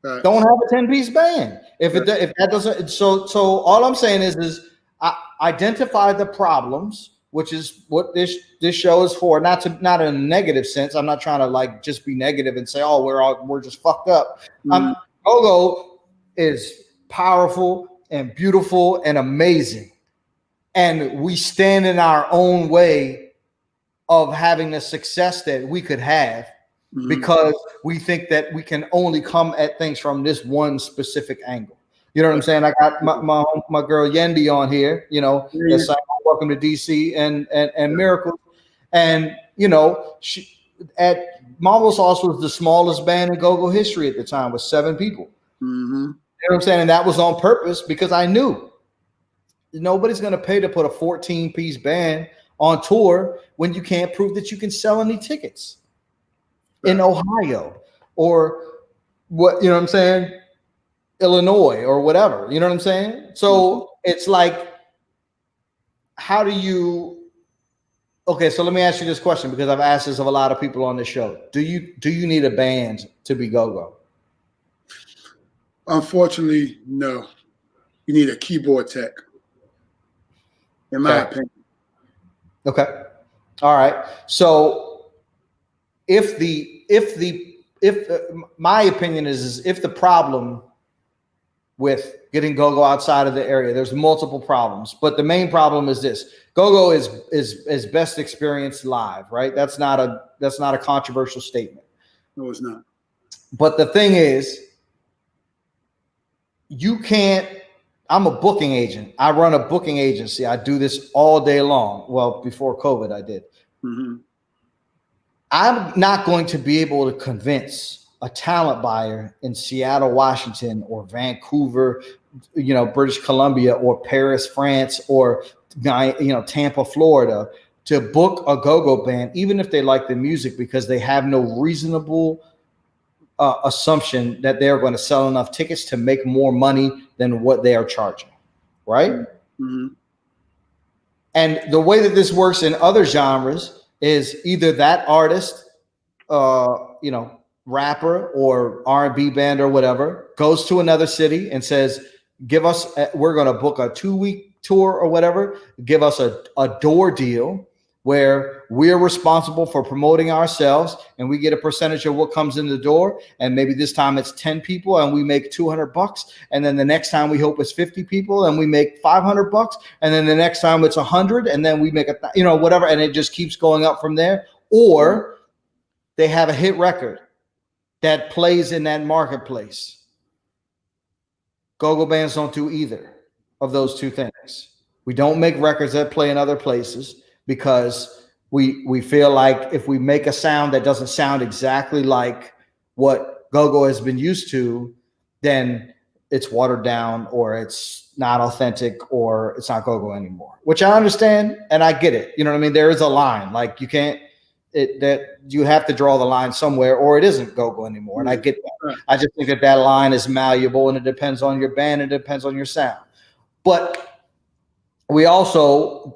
Right. Don't have a 10-piece band. If that doesn't, so all I'm saying is identify the problems, which is what this show is for. Not in a negative sense. I'm not trying to like just be negative and say, oh, we're just fucked up. Mm-hmm. Gogo is powerful and beautiful and amazing, and we stand in our own way of having the success that we could have. Mm-hmm. Because we think that we can only come at things from this one specific angle. You know what I'm saying? I got my girl Yendi on here, that's like Welcome to DC and Miracles. And, she at Marvel Sauce was the smallest band in go-go history at the time with 7 people. Mm-hmm. You know what I'm saying? And that was on purpose because I knew nobody's going to pay to put a 14-piece band on tour when you can't prove that you can sell any tickets in Ohio or what, you know what I'm saying? Illinois or whatever, you know what I'm saying? So it's like, how do you, okay, so let me ask you this question because I've asked this of a lot of people on this show. Do you need a band to be go-go? Unfortunately, no. You need a keyboard tech, in my opinion. Okay. All right. So if my opinion is if the problem with getting go-go outside of the area, there's multiple problems, but the main problem is this: go-go is best experienced live, right? That's not a controversial statement. No, it's not. But the thing is, you can't. I'm a booking agent. I run a booking agency. I do this all day long. Well, before COVID, I did. Mm-hmm. I'm not going to be able to convince a talent buyer in Seattle, Washington, or Vancouver, British Columbia, or Paris, France, or Tampa, Florida, to book a go-go band, even if they like the music, because they have no reasonable assumption that they're going to sell enough tickets to make more money than what they are charging, right? Mm-hmm. And the way that this works in other genres is either that artist, rapper or R&B band or whatever, goes to another city and says, we're going to book a 2-week tour or whatever, give us a door deal where we're responsible for promoting ourselves and we get a percentage of what comes in the door. And maybe this time it's 10 people and we make $200. And then the next time we hope it's 50 people and we make $500. And then the next time it's 100 and then we make whatever. And it just keeps going up from there. Or they have a hit record that plays in that marketplace. Go-go bands don't do either of those two things. We don't make records that play in other places, because we feel like if we make a sound that doesn't sound exactly like what go-go has been used to, then it's watered down, or it's not authentic, or it's not go-go anymore, which I understand and I get it. You know what I mean? There is a line, like you can't, that you have to draw the line somewhere, or it isn't go-go anymore. And I get that. I just think that line is malleable, and it depends on your band, and it depends on your sound. But we also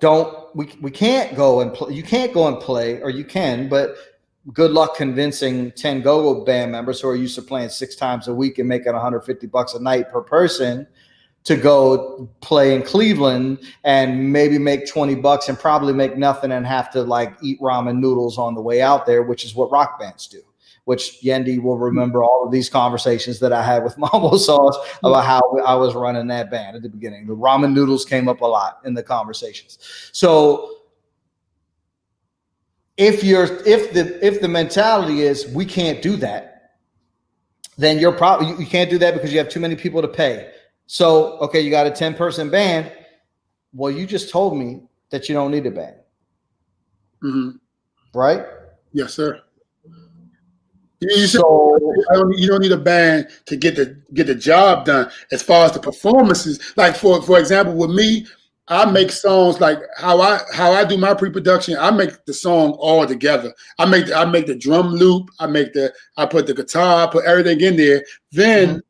we can't go and play. You can't go and play, or you can, but good luck convincing 10 go-go band members who are used to playing 6 times a week and making $150 a night per person to go play in Cleveland and maybe make $20 and probably make nothing and have to like eat ramen noodles on the way out there, which is what rock bands do. Which Yendi will remember all of these conversations that I had with Mambo Sauce about how I was running that band at the beginning. The ramen noodles came up a lot in the conversations. So if the mentality is we can't do that, then you can't do that because you have too many people to pay. So okay, you got a 10-person band. Well, you just told me that you don't need a band, right? Yes, sir. You don't need a band to get the job done. As far as the performances, like for example, with me, I make songs like how I do my pre-production. I make the song all together. I make the drum loop. I put the guitar, I put everything in there. Then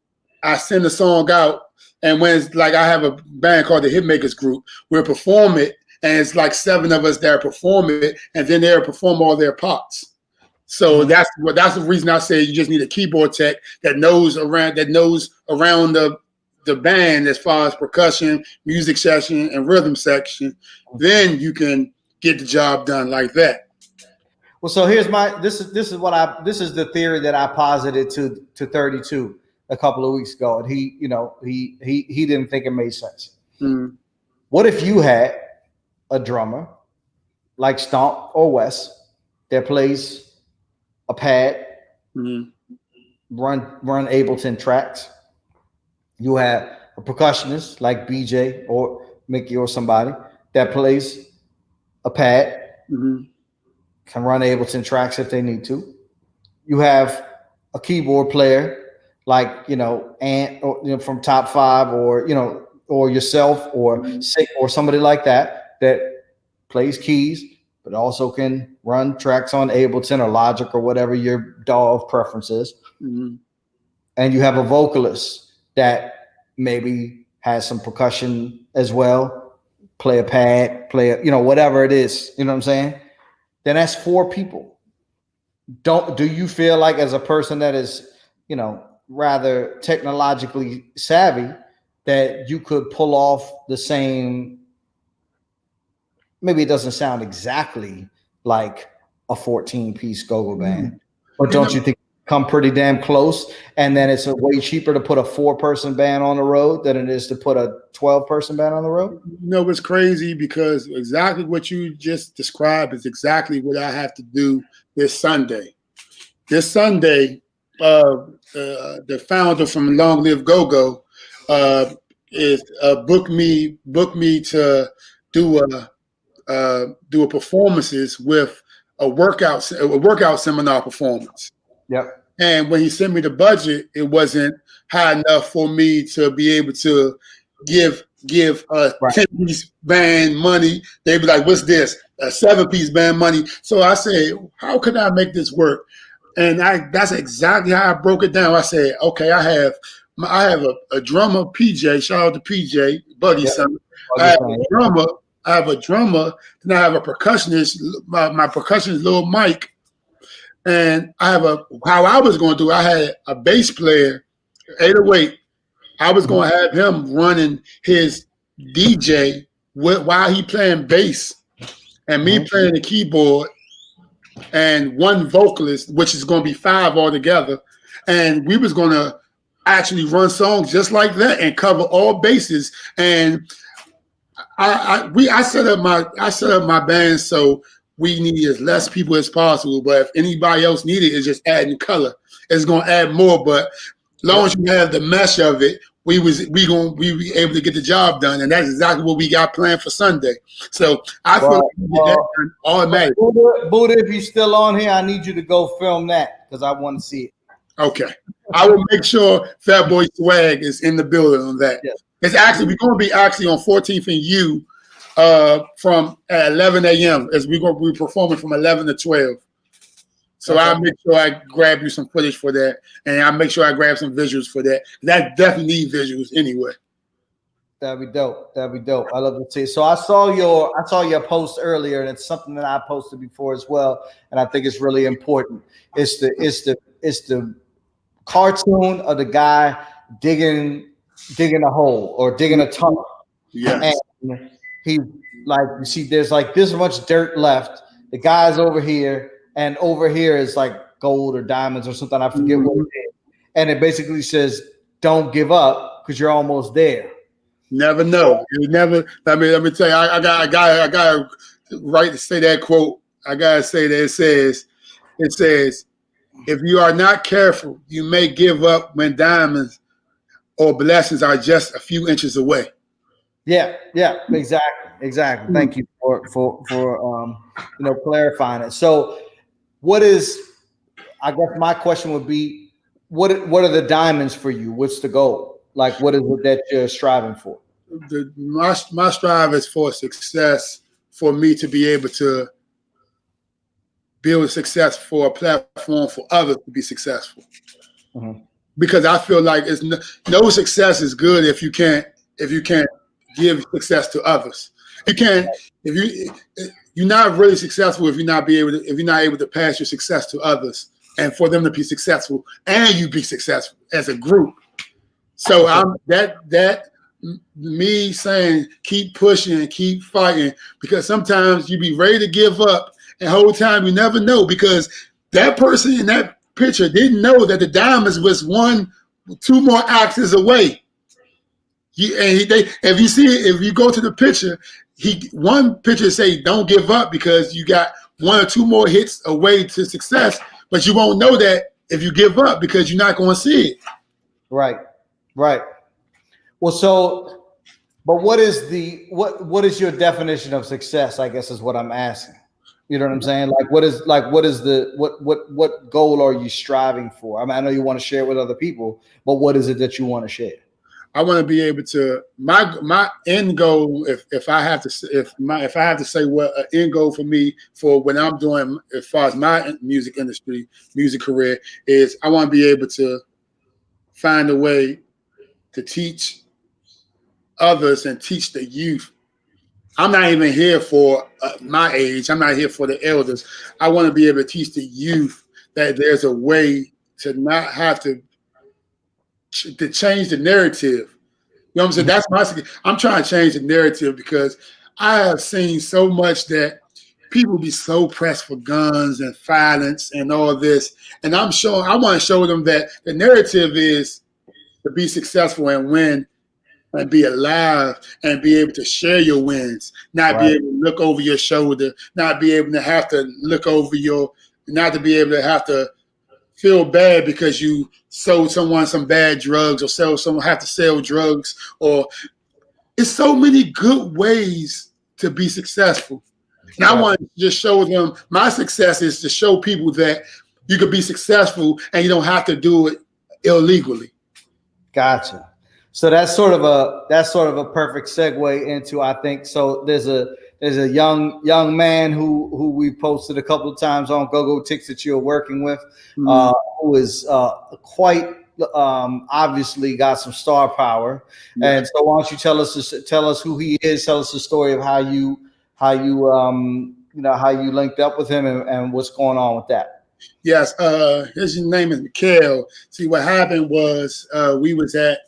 I send the song out, and when it's like I have a band called the Hitmakers Group, we'll perform it, and it's like 7 of us that perform it, and then they'll perform all their parts. So that's the reason I say you just need a keyboard tech that knows around the band as far as percussion, music section, and rhythm section. Then you can get the job done like that. Well, so here's this is the theory that I posited to 32 a couple of weeks ago, and he didn't think it made sense. What if you had a drummer like Stomp or Wes that plays a pad, run Ableton tracks? You have a percussionist like BJ or Mickey or somebody that plays a pad, can run Ableton tracks if they need to. You have a keyboard player like Ant or from Top 5 or yourself or Sick or somebody like that plays keys, but also can run tracks on Ableton or Logic or whatever your DAW of preference is. And you have a vocalist that maybe has some percussion as well, play a pad, whatever it is, you know what I'm saying? Then that's 4 people. Do you feel like, as a person that is, rather technologically savvy, that you could pull off the same? Maybe it doesn't sound exactly like a 14-piece go-go band, but don't you think come pretty damn close? And then it's way cheaper to put a 4-person band on the road than it is to put a 12-person band on the road? It's crazy, because exactly what you just described is exactly what I have to do this Sunday. This Sunday, the founder from Long Live Go-Go is booked me to do a performances with a workout seminar performance. Yep. And when he sent me the budget, it wasn't high enough for me to be able to give a 10-piece band money. They'd be like, "What's this? A 7-piece band money?" So I said, "How could I make this work?" And that's exactly how I broke it down. I said, "Okay, I have a drummer, PJ. Shout out to PJ, Buddy's son. I have a drummer. Then I have a percussionist. My percussionist, Lil Mike. And how I was going to do, I had a bass player, 808. I was going to have him running his DJ while he playing bass. and me playing the keyboard and one vocalist, which is going to be 5 altogether, and we was going to actually run songs just like that and cover all bases. And I set up my band so we need as less people as possible. But if anybody else needed, it's just adding color. It's going to add more. But as long as you have the mesh of it, we be able to get the job done, and that's exactly what we got planned for Sunday. So I feel like we get that done automatic. Buddha, if you're still on here, I need you to go film that because I want to see it. Okay, I will make sure Fat Boy Swag is in the building on that. Yeah. It's actually we're going to be actually on 14th and U from at 11 a.m. as we're going to be performing from 11 to 12. So I'll make sure I grab you some footage for that, and I'll make sure I grab some visuals for that. That definitely need visuals anyway. That'd be dope. That'd be dope. I love to see it. So I saw your post earlier, and it's something that I posted before as well, and I think it's really important. It's the cartoon of the guy digging a hole or digging a tunnel. Yeah. And he like you see, there's like this much dirt left. The guy's over here. And over here is like gold or diamonds or something. I forget what it is. And it basically says, "Don't give up because you're almost there." Never know. You never. Let me tell you. I got right to say that quote. I gotta say that it says, "If you are not careful, you may give up when diamonds or blessings are just a few inches away." Yeah, exactly. Thank you for clarifying it. So. I guess my question would be, what are the diamonds for you? What's the goal? Like, what is it that you're striving for? My strive is for success, for me to be able to build success for a platform for others to be successful. Mm-hmm. Because I feel like no success is good if you can't give success to others. You can't you're not really successful if you're not able to pass your success to others and for them to be successful and you be successful as a group. So I'm that me saying keep pushing and keep fighting, because sometimes you be ready to give up and the whole time you never know, because that person in that picture didn't know that the diamonds was 2 more axes away. If you go to the picture, one picture say don't give up because you got 1 or 2 more hits away to success, but you won't know that if you give up because you're not going to see it. Right. Well, but what is your definition of success? I guess is what I'm asking. You know what I'm saying? What goal are you striving for? I mean, I know you want to share it with other people, but what is it that you want to share? I want to be able to my end goal. If I have to say what an end goal for me for when I'm doing as far as my music career is, I want to be able to find a way to teach others and teach the youth. I'm not even here for my age. I'm not here for the elders. I want to be able to teach the youth that there's a way to not have to change the narrative. You know what I'm saying? That's I'm trying to change the narrative, because I have seen so much that people be so pressed for guns and violence and all this. And I want to show them that the narrative is to be successful and win and be alive and be able to share your wins, not be able to look over your shoulder, not be able to have to not to be able to have to feel bad because you sold someone some bad drugs, or have to sell drugs, or it's so many good ways to be successful. And I want to just show them my success is to show people that you could be successful and you don't have to do it illegally. Gotcha. So that's sort of a perfect segue into, I think, so there's a young man who we posted a couple of times on GOGOTIX that you're working with, who is quite obviously got some star power. Yeah. And so why don't you tell us who he is, tell us the story of how you linked up with him and what's going on with that. Yes, his name is Mikhail. See, what happened was I was at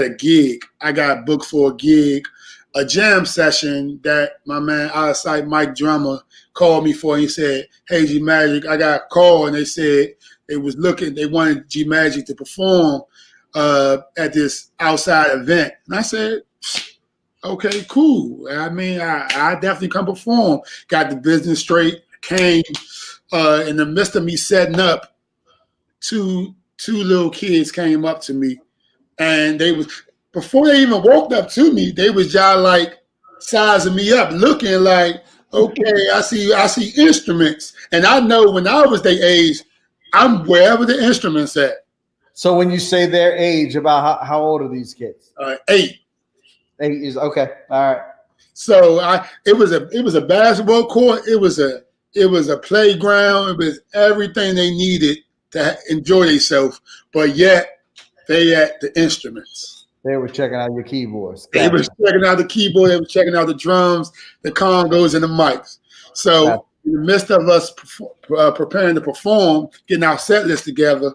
a gig. I got booked for a gig a jam session that my man out of sight Mike Drummer called me for. And he said, "Hey, G Magic, I got a call," and they said they wanted G Magic to perform at this outside event. And I said, "Okay, cool. I mean, I definitely come perform." Got the business straight. Came in the midst of me setting up. Two little kids came up to me, and they was, before they even walked up to me, they was just like sizing me up, looking like, okay, I see instruments, and I know when I was their age, I'm wherever the instruments at. So when you say their age, about how old are these kids? 8. 8 years. Okay, all right. So it was a basketball court. It was a playground. It was everything they needed to enjoy themselves, but yet they had the instruments. They were checking out your keyboards. They were checking out the keyboard. They were checking out the drums, the congos, and the mics. So in the midst of us preparing to perform, getting our set list together,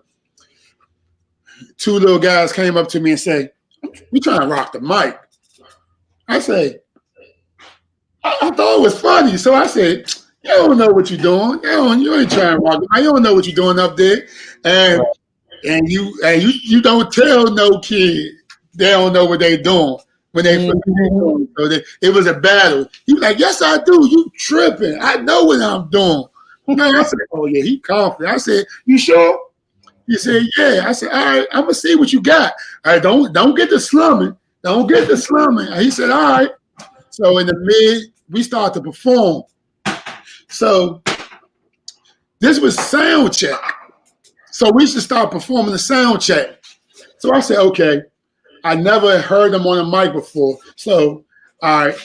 2 little guys came up to me and said, "We trying to rock the mic." I said, I thought it was funny. So I said, "You don't know what you're doing. You ain't trying to rock the mic. You don't know what you're doing up there." And you don't tell no kid they don't know what they're doing when they doing. So it was a battle. He was like, "Yes, I do. You tripping. I know what I'm doing." Man, I said, "Oh yeah, he confident." I said, "You sure?" He said, "Yeah." I said, "All right, I'm gonna see what you got. All right, don't get the slumming. Don't get the slumming." He said, "All right." So in the mid, we start to perform. So this was sound check. So we should start performing the sound check. So I said, okay. I never heard them on a mic before. So, all right.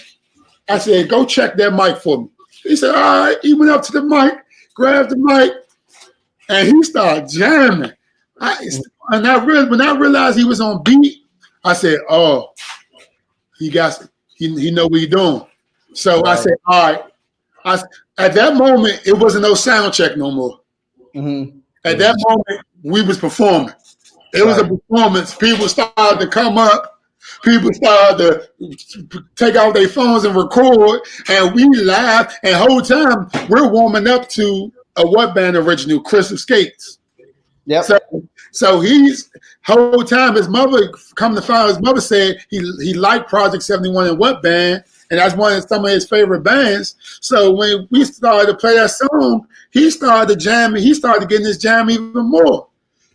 I said, "Go check that mic for me." He said, "All right." He went up to the mic, grabbed the mic, and he started jamming. When I realized he was on beat, I said, "Oh, he know what he's doing." So I said, "All right." At that moment, it wasn't no sound check no more. Mm-hmm. At that moment, we was performing. It was a performance. People started to come up. People started to take out their phones and record, and we laughed. And the whole time, we're warming up to a What Band original, Crystal Skates. Yep. So he's whole time, his mother, come to find out, his mother said he liked Project 71 and What Band, and that's some of his favorite bands. So when we started to play that song, he started to jam. He started getting his jam even more.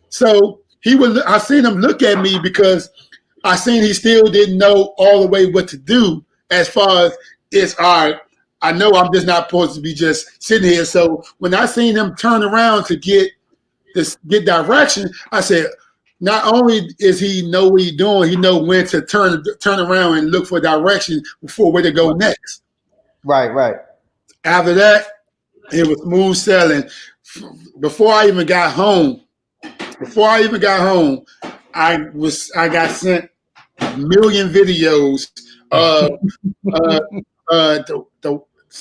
So I seen him look at me because I seen he still didn't know all the way what to do as far as it's all right. I know I'm just not supposed to be just sitting here. So when I seen him turn around to get direction, I said, not only is he know what he's doing, he know when to turn around and look for direction before where to go next. Right. After that, it was smooth sailing. Before I even got home, I got sent a million videos of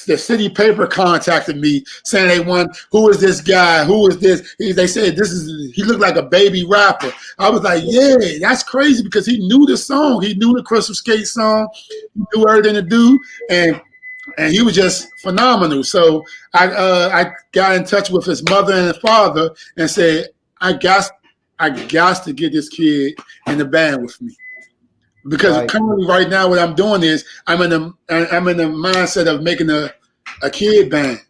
the city paper contacted me saying they want, who is this guy? Who is this? They said he looked like a baby rapper. I was like, yeah, that's crazy because he knew the song. He knew the Crystal Skate song. He knew everything to do. And he was just phenomenal. So I got in touch with his mother and his father and said, I got to get this kid in the band with me. Because currently, right now, what I'm doing is I'm in the mindset of making a kid band.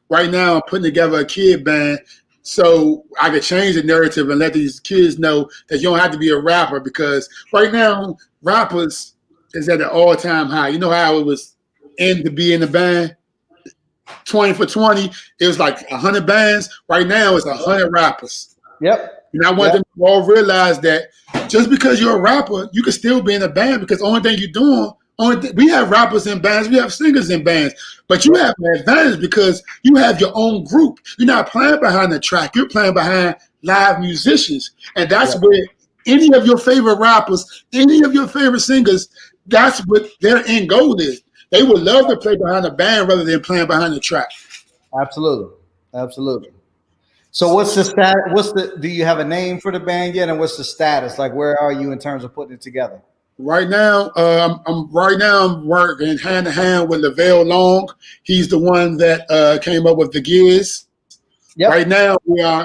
Right now I'm putting together a kid band so I could change the narrative and let these kids know that you don't have to be a rapper. Because right now, rappers is at an all-time high. You know how it was to be in the band? 20 for 20, it was like 100 bands. Right now, it's 100 rappers. Yep. And I want them to all realize that just because you're a rapper, you can still be in a band because the only thing you're doing, we have rappers in bands, we have singers in bands, but you have an advantage because you have your own group. You're not playing behind the track, you're playing behind live musicians. And that's where any of your favorite rappers, any of your favorite singers, that's what their end goal is. They would love to play behind a band rather than playing behind the track. Absolutely. So what's the status? Do you have a name for the band yet? And what's the status? Like, where are you in terms of putting it together? Right now, I'm working hand in hand with Lavelle Long. He's the one that came up with the gears. Yep. Right now, we are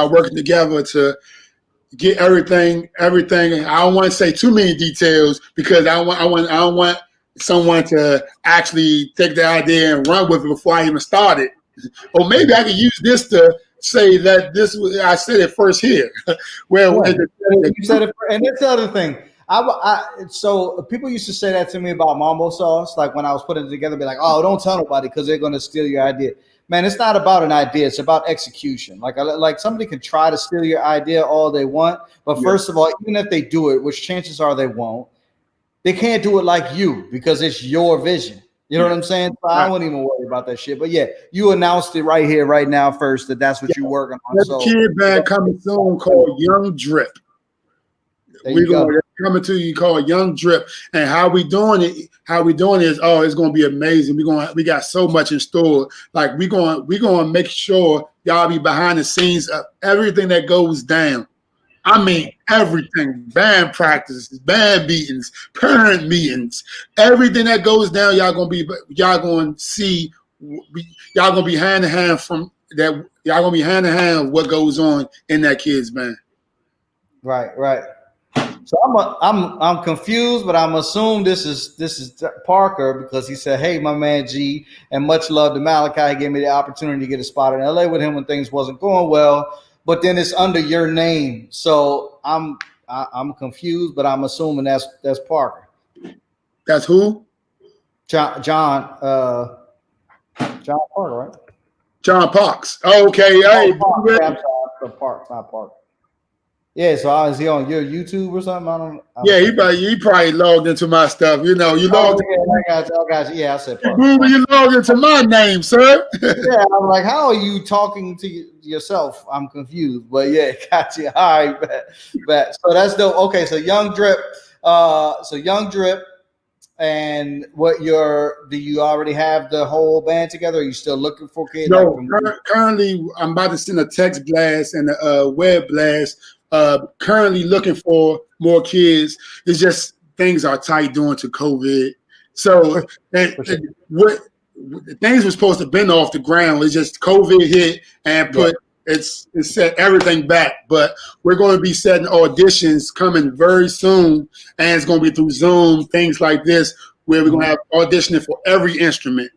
working together to get everything. Everything. I don't want to say too many details because I don't want someone to actually take the idea and run with it before I even start it. Or maybe I could use this to say that I said it first here. Well, Yeah. You said it, and that's the other thing. So people used to say that to me about mambo sauce, like when I was putting it together, be like, "Oh, don't tell nobody because they're going to steal your idea." Man, it's not about an idea; it's about execution. Like somebody can try to steal your idea all they want, but first of all, even if they do it, which chances are they won't, they can't do it like you because it's your vision. You know what I'm saying? So I wouldn't even worry about that shit. But yeah, you announced it right here, right now, first that's what you're working on. There's so a kid band coming soon called Young Drip. We're going coming to you called Young Drip, and how we doing it? How we doing is it's going to be amazing. We got so much in store. Like we going to make sure y'all be behind the scenes of everything that goes down. I mean everything: band practices, band meetings, parent meetings, everything that goes down. Y'all going to see. Y'all going to be hand in hand from that. Y'all going to be hand in hand what goes on in that kid's band. Right. So I'm confused, but I'm assuming this is Parker because he said, "Hey, my man G, and much love to Malachi. He gave me the opportunity to get a spot in LA with him when things wasn't going well, but then it's under your name." So I'm confused, but I'm assuming that's Parker. That's who? John Parker, right? John Parks. Okay, hey, Parks, not Parker. Yeah, so is he on your YouTube or something? I don't yeah, he probably logged into my stuff. You know, you logged. I got you. Yeah, I said Parker. You logged into my name, sir. Yeah, I'm like, how are you talking to yourself? I'm confused, but yeah, got you. All right, bet. So that's dope. Okay, so Young Drip. And do you already have the whole band together? Or are you still looking for kids? No, currently I'm about to send a text blast and a web blast. Currently looking for more kids. It's just things are tight due to COVID. So what things were supposed to have been off the ground. It's just COVID hit and it's set everything back. But we're going to be setting auditions coming very soon, and it's going to be through Zoom, things like this, where we're going to have auditioning for every instrument.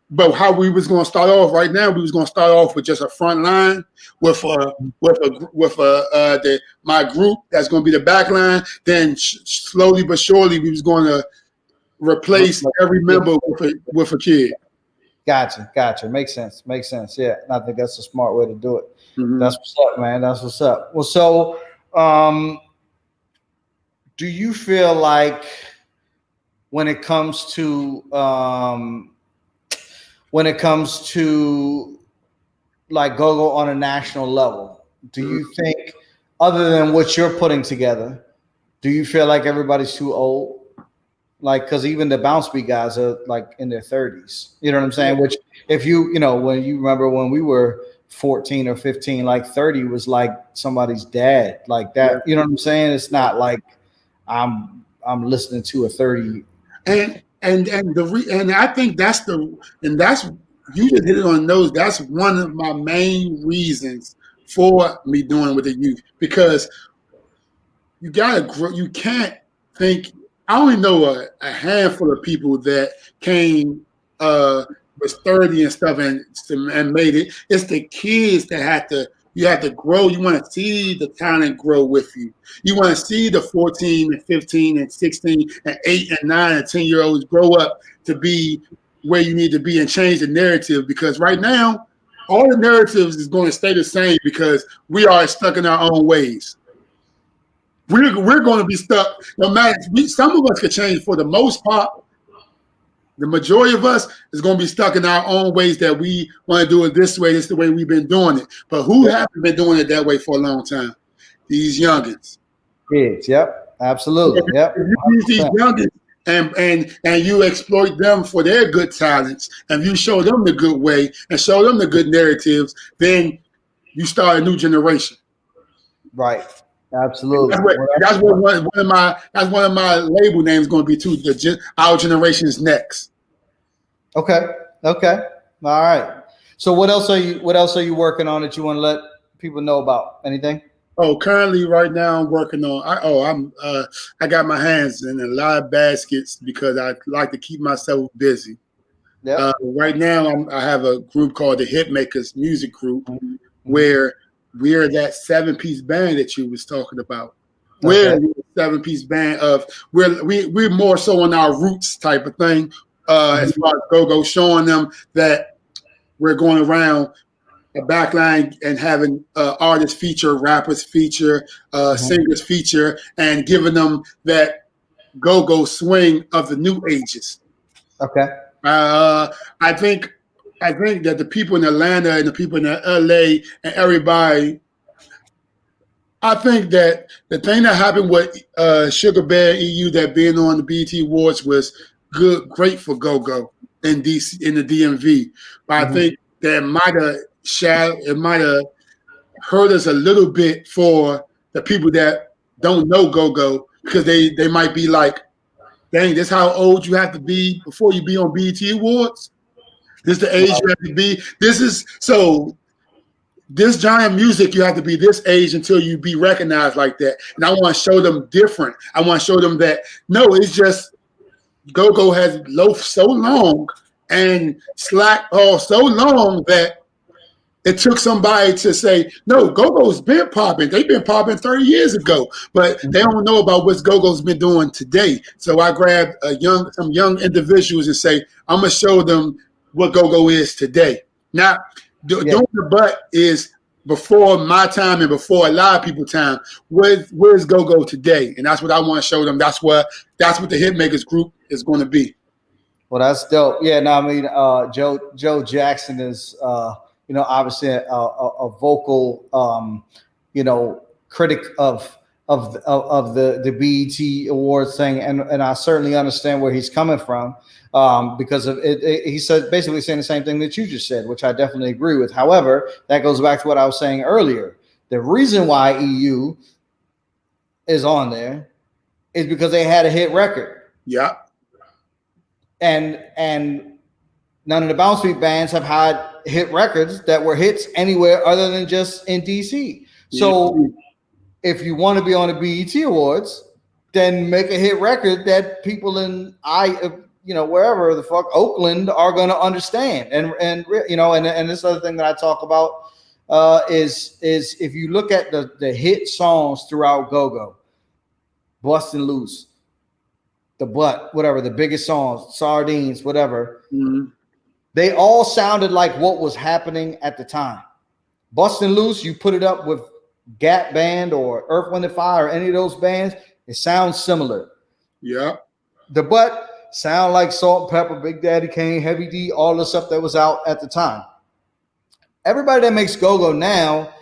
But how we was going to start off right now, we was going to start off with just a front line with my group that's going to be the back line. Then slowly but surely, we was going to replace every member with a kid. Gotcha. Makes sense. Yeah, I think that's a smart way to do it. Mm-hmm. That's what's up, man. That's what's up. Well, so do you feel like when it comes to like GoGo on a national level, do you think, other than what you're putting together, do you feel like everybody's too old? Like, because even the bounce beat guys are like in their 30s. You know what I'm saying? Which, if when you remember when we were 14 or 15, like 30 was like somebody's dad, like that. You know what I'm saying? It's not like I'm listening to a 30. And I think that's you just hit it on the nose. That's one of my main reasons for me doing it with the youth, because you gotta grow. You can't think. I only know a handful of people that came was 30 and stuff and made it. It's the kids that you have to grow. You want to see the talent grow with you. You want to see the 14 and 15 and 16 and 8 and 9 and 10-year-olds grow up to be where you need to be and change the narrative, because right now all the narratives is going to stay the same because we are stuck in our own ways. We're going to be stuck. No matter, some of us could change for the most part. The majority of us is going to be stuck in our own ways that we want to do it this way. This is the way we've been doing it. But who haven't been doing it that way for a long time? These youngins. Kids, yep, absolutely. Yep. If you use these youngins and you exploit them for their good talents, and you show them the good way and show them the good narratives, then you start a new generation. Right. Absolutely. That's what one of my label names going to be too. Our generation's next. Okay. Okay. All right. So what else are you working on that you want to let people know about? Anything? Oh, currently right now I'm working on. I got my hands in a lot of baskets because I like to keep myself busy. Yep. Right now I have a group called the Hitmakers Music Group, Mm-hmm. where we're that 7-piece band that you was talking about. We're Okay. a 7-piece band of we're more so on our roots type of thing. As far as go showing them that we're going around a backline and having artists feature, rappers feature, singers feature, and giving them that go swing of the new ages. Okay. I think that the people in Atlanta and the people in LA and everybody, I think that the thing that happened with Sugar Bear EU, that being on the BET Awards, was great for Go in DC, in the DMV. But I think that it might have hurt us a little bit for the people that don't know Go because they might be like, dang, this how old you have to be before you be on BET Awards. This the age you have to be. This giant music, you have to be this age until you be recognized like that. And I want to show them different. I want to show them that no, it's just Go has loafed so long and slacked off so long that it took somebody to say, no, Go-Go's been popping. They've been popping 30 years ago, but they don't know about what Go-Go's been doing today. So I grabbed some young individuals and say, I'm going to show them what Go-Go is today. Now, doing the butt is before my time and before a lot of people's time. Where's Go-Go today? And that's what I want to show them. That's what the Hitmakers group is going to be. Well, that's dope. Yeah, no, I mean, Joe Jackson is, obviously a vocal, critic of the BET Awards thing, and I certainly understand where he's coming from, because of it. He said basically saying the same thing that you just said, which I definitely agree with. However, that goes back to what I was saying earlier. The reason why EU is on there is because they had a hit record. Yeah. And none of the bounce beat bands have had hit records that were hits anywhere other than just in DC. So if you want to be on the BET Awards, then make a hit record that people in wherever the fuck Oakland are going to understand. And this other thing that I talk about is if you look at the hit songs throughout Go-Go, Bustin' Loose, The Butt, whatever, the biggest songs, Sardines, whatever, they all sounded like what was happening at the time. Bustin' Loose, you put it up with Gap Band or Earth, Wind & Fire or any of those bands, it sounds similar. Yeah. The Butt sound like Salt and Pepper, Big Daddy Kane, Heavy D, all the stuff that was out at the time. Everybody that makes Go-Go now,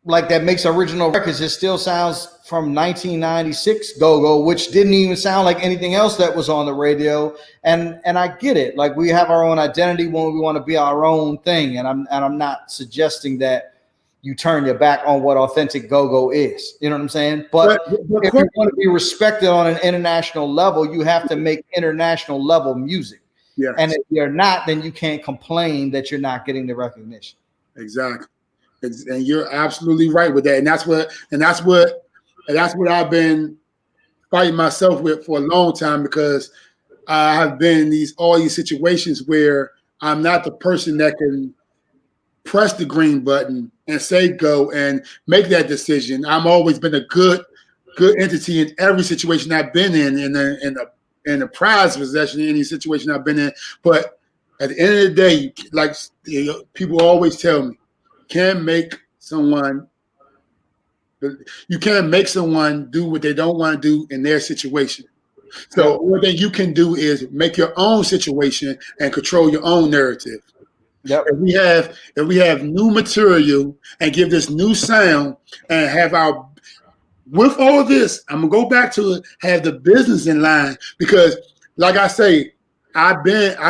like that makes original records, it still sounds from 1996 Go-Go, which didn't even sound like anything else that was on the radio. And I get it. Like, we have our own identity when we want to be our own thing. And I'm not suggesting that you turn your back on what authentic Go-Go is. You know what I'm saying? But if you want to be respected on an international level, you have to make international level music. Yes. And if you're not, then you can't complain that you're not getting the recognition. Exactly. And you're absolutely right with that. And that's what I've been fighting myself with for a long time, because I have been in all these situations where I'm not the person that can press the green button and say go and make that decision. I've always been a good entity in every situation I've been in the prize possession in any situation I've been in. But at the end of the day, like people always tell me, you can't make someone do what they don't want to do in their situation. So one thing you can do is make your own situation and control your own narrative. Yep. If we have new material and give this new sound and have with all this, I'm gonna go back to it, have the business in line, because like I say, I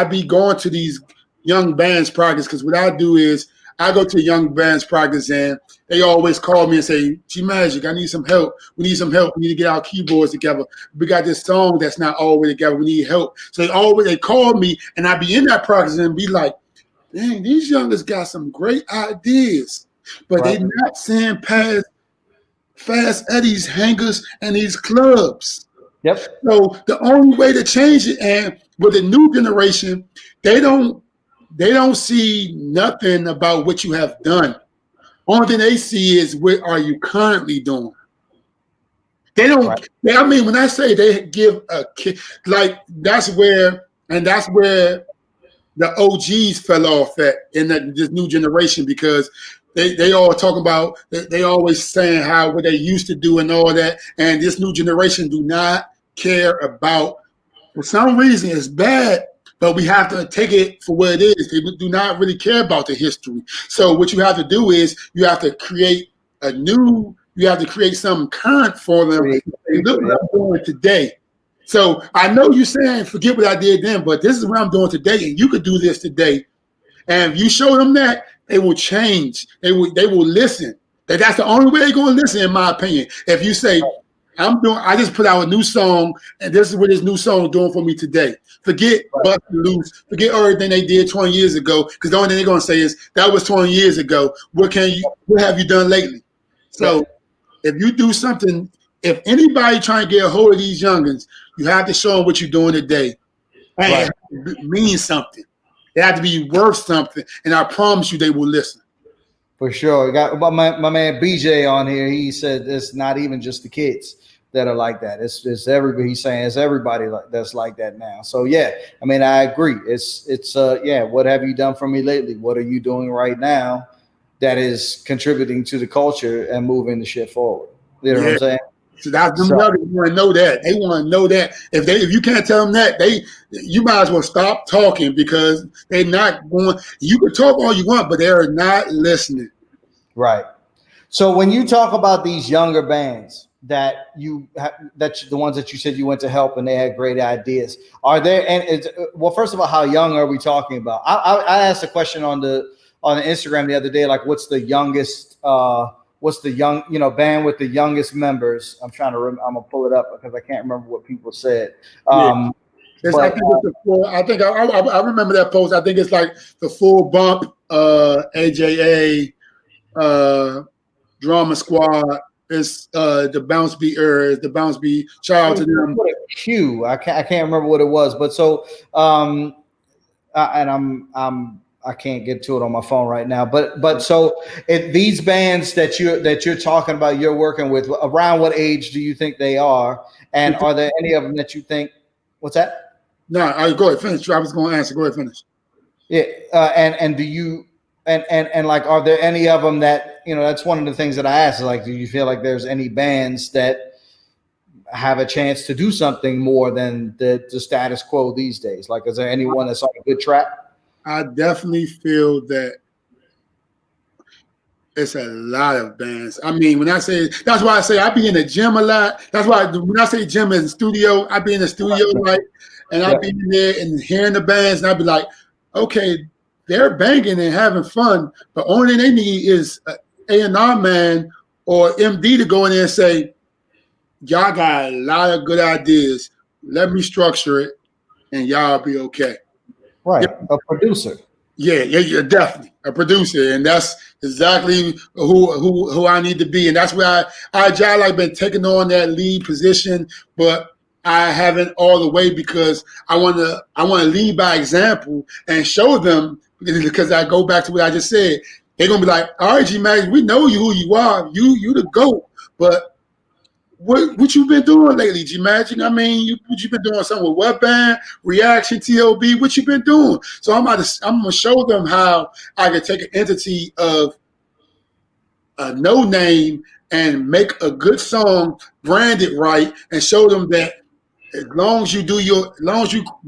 be going to these young bands projects, because what I do is I go to young bands practice and they always call me and say, G-Magic, I need some help. We need some help. We need to get our keyboards together. We got this song that's not all the way together. We need help. So they call me and I be in that practice and be like, dang, these youngers got some great ideas, but they not seeing past Fast Eddie's hangers and these clubs. Yep. So the only way to change it, and with the new generation, they don't see nothing about what you have done. Only thing they see is what are you currently doing. They don't. Right. I mean, when I say they give a kid, like that's where the OGs fell off at in this new generation, because they all talk about, they always saying how what they used to do and all that, and this new generation do not care about. For some reason, it's bad, but we have to take it for what it is. They do not really care about the history. So what you have to do is you have to create something current for them. And look what I'm doing today. So I know you're saying forget what I did then, but this is what I'm doing today, and you could do this today. And if you show them that, they will change. They will listen. That's the only way they're going to listen, in my opinion. If you say, I just put out a new song, and this is what this new song is doing for me today. Forget Bust Loose. Forget everything they did 20 years ago, because the only thing they're going to say is, that was 20 years ago. What have you done lately? So if you do something, if anybody trying to get a hold of these youngins, you have to show them what you're doing today. And it means something. It has to be worth something, and I promise you they will listen. For sure. We got my man BJ on here. He said it's not even just the kids that are like that. It's everybody. He's saying it's everybody that's like that now. So yeah, I mean, I agree. It's what have you done for me lately? What are you doing right now that is contributing to the culture and moving the shit forward? You know what I'm saying? So that's them nuggets want to know that. They want to know that. If you can't tell them that, you might as well stop talking, because they're not going. You can talk all you want, but they're not listening. Right. So when you talk about these younger bands that the ones that you said you went to help and they had great ideas, are there? And well, first of all, how young are we talking about? I asked a question on the Instagram the other day, like, what's the youngest? What's the band with the youngest members? I'm gonna pull it up because I can't remember what people said. I think I remember that post. I think it's like the Full Bump, AJA, Drama Squad. It's the Bounce Beat Earth, the Bounce Beat. Shout out to them. Q. I can't remember what it was, but so I can't get to it on my phone right now, but so these bands that you're talking about, you're working with, around what age do you think they are, and are there any of them that you think? What's that? No, I go ahead, finish. I was going to answer. Go ahead, finish. Yeah, and do you and like, are there any of them that, that's one of the things that I asked, like, do you feel like there's any bands that have a chance to do something more than the status quo these days? Like, is there anyone that's on a good track? I definitely feel that it's a lot of bands. I mean, that's why I say I be in the gym a lot. That's why when I say gym in the studio, I be in the studio, right? And I be in there and hearing the bands, and I be like, okay, they're banging and having fun, but only thing they need is an A&R man or MD to go in there and say, y'all got a lot of good ideas. Let me structure it, and y'all be okay. Right, a producer. Yeah, definitely a producer, and that's exactly who I need to be, and that's where I like been taking on that lead position, but I haven't all the way, because I want to lead by example and show them, because I go back to what I just said. They're gonna be like, all right, G-Magic, we know who you are, you the GOAT, but what you been doing lately, G-Magic? I mean, what you been doing? Something with what band? Reaction, T.O.B. What you been doing? So I'm gonna show them how I can take an entity of a no name and make a good song, brand it right, and show them that as long as you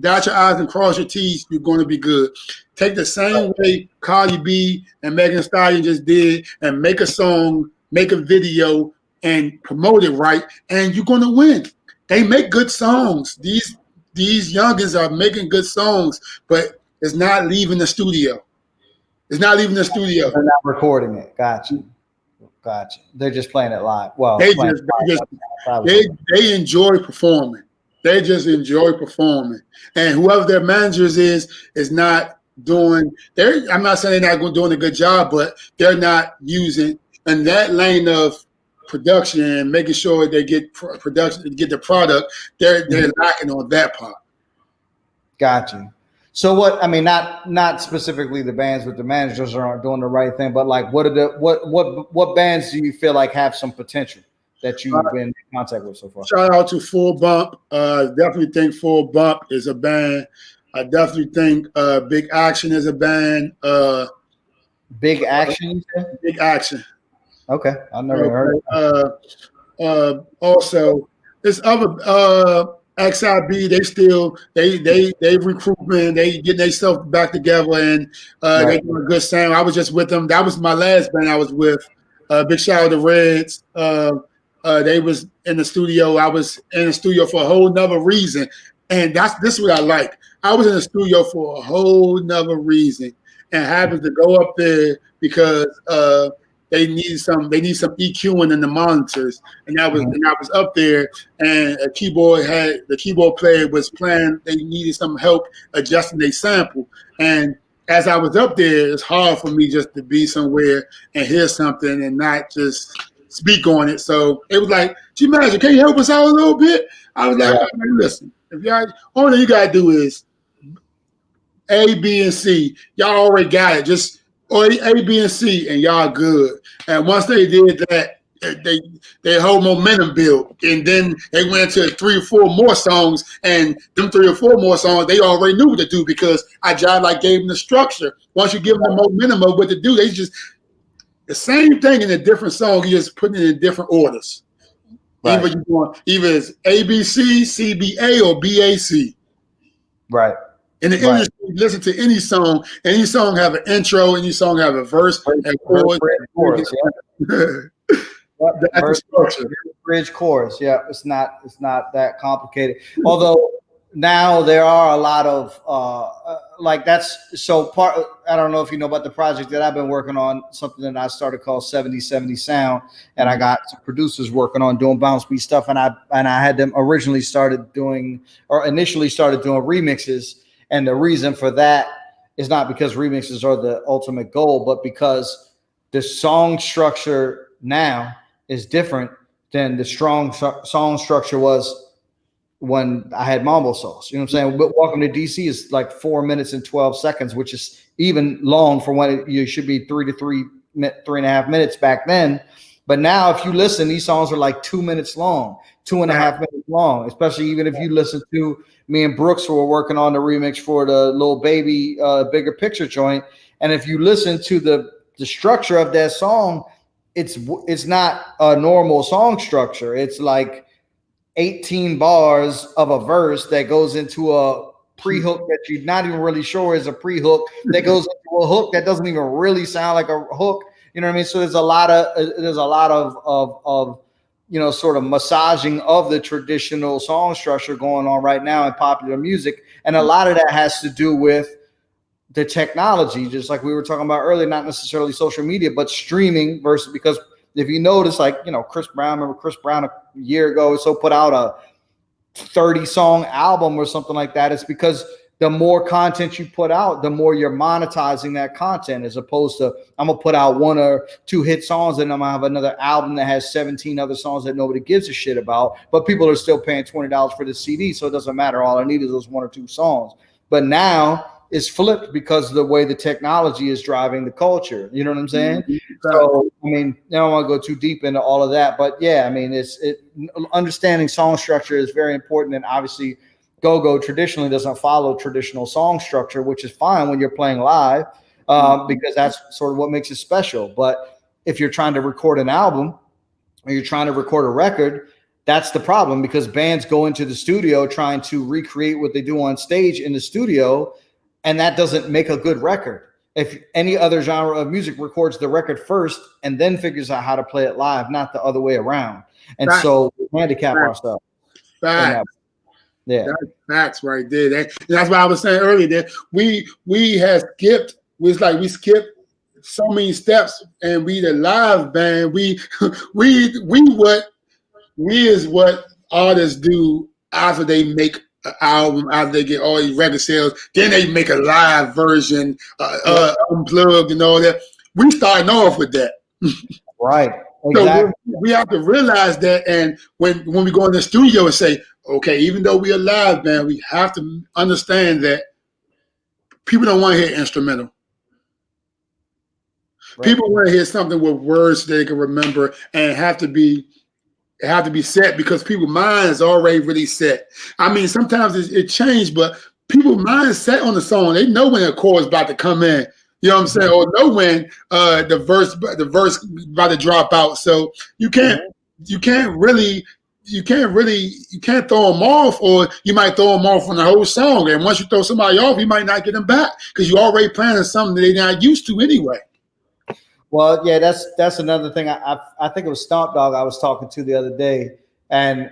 dot your I's and cross your T's, you're going to be good. Take the same way Cardi B and Megan Thee Stallion just did, and make a song, make a video, and promote it right, and you're going to win. They make good songs. These youngins are making good songs, but it's not leaving the studio. It's not even the studio. They're not recording it. Gotcha. They're just playing it live. Well, They enjoy performing. They just enjoy performing. And whoever their managers is not doing. I'm not saying they're not doing a good job, but they're not using in that lane of production and making sure they get production, get the product. They're lacking on that part. Gotcha. So what? I mean, not specifically the bands, but the managers aren't doing the right thing. But like, what bands do you feel like have some potential that you've been in contact with so far? Shout out to Full Bump. Definitely think Full Bump is a band. I definitely think Big Action is a band. Big Action. Big Action. Okay, I've never heard. Also, this other XIB, they recruitment, they getting their stuff back together, and they doing a good sound. I was just with them. That was my last band I was with. Big shout out to Reds. They was in the studio. I was in the studio for a whole nother reason, and this is what I like. I was in the studio for a whole nother reason, and happened to go up there because they need some EQing in the monitors, and I was up there, and the keyboard player was playing. They needed some help adjusting their sample, and as I was up there, it's hard for me just to be somewhere and hear something and not just speak on it. So it was like, G-Magic, can you help us out a little bit? I was like, listen, if y'all, all you gotta do is A, B, and C. Y'all already got it. Just A, B, and C, and y'all good. And once they did that, they whole momentum built, and then they went to 3 or 4 more songs, and them 3 or 4 more songs they already knew what to do because I gave them the structure. Once you give them the momentum of what to do, they just the same thing in a different song. You just putting it in different orders. Right. Either it's ABC, CBA, or BAC. Right. In the industry, you listen to any song have an intro, any song have a verse and chorus. Bridge chorus. Yeah, it's not that complicated. Although now there are a lot of I don't know if you know about the project that I've been working on, something that I started called 70/70 Sound, and I got some producers working on doing bounce beat stuff, and I had them initially started doing remixes, and the reason for that is not because remixes are the ultimate goal, but because the song structure now is different than the song structure was when I had Mambo Sauce. You know what I'm saying? But Welcome to DC is like 4 minutes and 12 seconds, which is even long for when you should be 3.5 minutes back then. But now if you listen, these songs are like 2 minutes long, 2.5 minutes long, especially even if you listen to me and Brooks who were working on the remix for the Lil Baby Bigger Picture joint. And if you listen to the structure of that song, it's not a normal song structure. It's like 18 bars of a verse that goes into a pre-hook that you're not even really sure is a pre-hook that goes into a hook that doesn't even really sound like a hook. You know what I mean? So there's a lot of sort of massaging of the traditional song structure going on right now in popular music, and a lot of that has to do with the technology, just like we were talking about earlier, not necessarily social media, but streaming versus, because if you notice, Chris Brown, remember Chris Brown a year ago or so put out a 30-song album or something like that. It's because the more content you put out, the more you're monetizing that content, as opposed to I'm going to put out 1 or 2 hit songs and I'm going to have another album that has 17 other songs that nobody gives a shit about, but people are still paying $20 for the CD. So it doesn't matter. All I need is those 1 or 2 songs. But now it's flipped because of the way the technology is driving the culture. You know what I'm saying? So, I mean, I don't want to go too deep into all of that, but yeah, I mean, understanding song structure is very important. And obviously go-go traditionally doesn't follow traditional song structure, which is fine when you're playing live, because that's sort of what makes it special. But if you're trying to record an album or you're trying to record a record, that's the problem, because bands go into the studio trying to recreate what they do on stage in the studio, and that doesn't make a good record. If any other genre of music records the record first and then figures out how to play it live, not the other way around. And so we handicap ourselves. Yeah, that's right there. That's what I was saying earlier. That we had skipped. We skipped so many steps, and we the live band. We is what artists do after they make an album, after they get all these record sales. Then they make a live version, unplugged and all that. We starting off with that. Right. Exactly. So we have to realize that, and when we go in the studio and say, okay, even though we're a live band, we have to understand that people don't want to hear instrumental. Right. People want to hear something with words they can remember, and have to be set, because people's minds already really set. I mean, sometimes it changed, but people's minds set on the song. They know when the chord's about to come in. You know what I'm saying? Or know when the verse about to drop out. So you can't throw them off, or you might throw them off on the whole song. And once you throw somebody off, you might not get them back, because you already planning something that they're not used to anyway. Well, yeah, that's another thing. I think it was Stomp Dog I was talking to the other day, and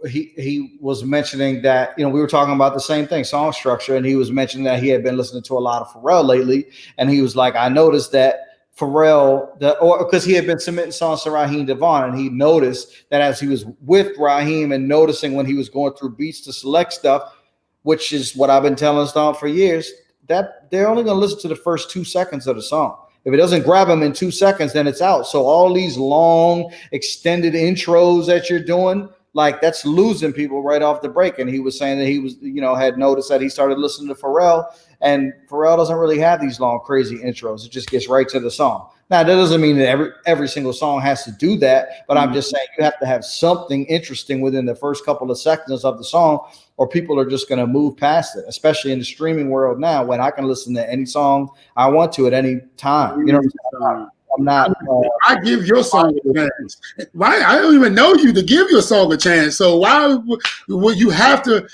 he was mentioning that, we were talking about the same thing, song structure, and he was mentioning that he had been listening to a lot of Pharrell lately, and he was like, I noticed that Pharrell, because he had been submitting songs to Raheem DeVaughn, and he noticed that as he was with Raheem and noticing when he was going through beats to select stuff, which is what I've been telling Stomp for years, that they're only going to listen to the first 2 seconds of the song. If it doesn't grab them in 2 seconds, then it's out. So all these long extended intros that you're doing, like, that's losing people right off the break. And he was saying that he was, had noticed that he started listening to Pharrell, and Pharrell doesn't really have these long, crazy intros. It just gets right to the song. Now, that doesn't mean that every single song has to do that, but I'm just saying you have to have something interesting within the first couple of seconds of the song, or people are just going to move past it, especially in the streaming world now, when I can listen to any song I want to at any time. I'm not. I give your song a chance. Why? I don't even know you to give your song a chance. So why would you have to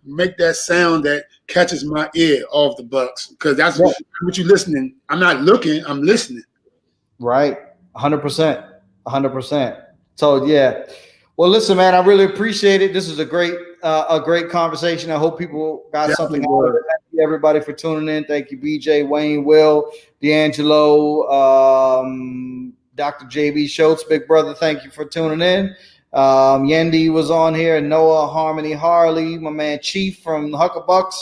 make that sound that catches my ear off the bucks? Because that's what you're listening. I'm not looking. I'm listening. Right. 100%. 100%. So yeah. Well, listen, man, I really appreciate it. This is a great conversation. I hope people got something out of it. Thank you, everybody, for tuning in. Thank you, BJ, Wayne, Will, D'Angelo, Dr. JB Schultz, Big Brother. Thank you for tuning in. Yendi was on here, Noah, Harmony, Harley, my man Chief from Huckabucks.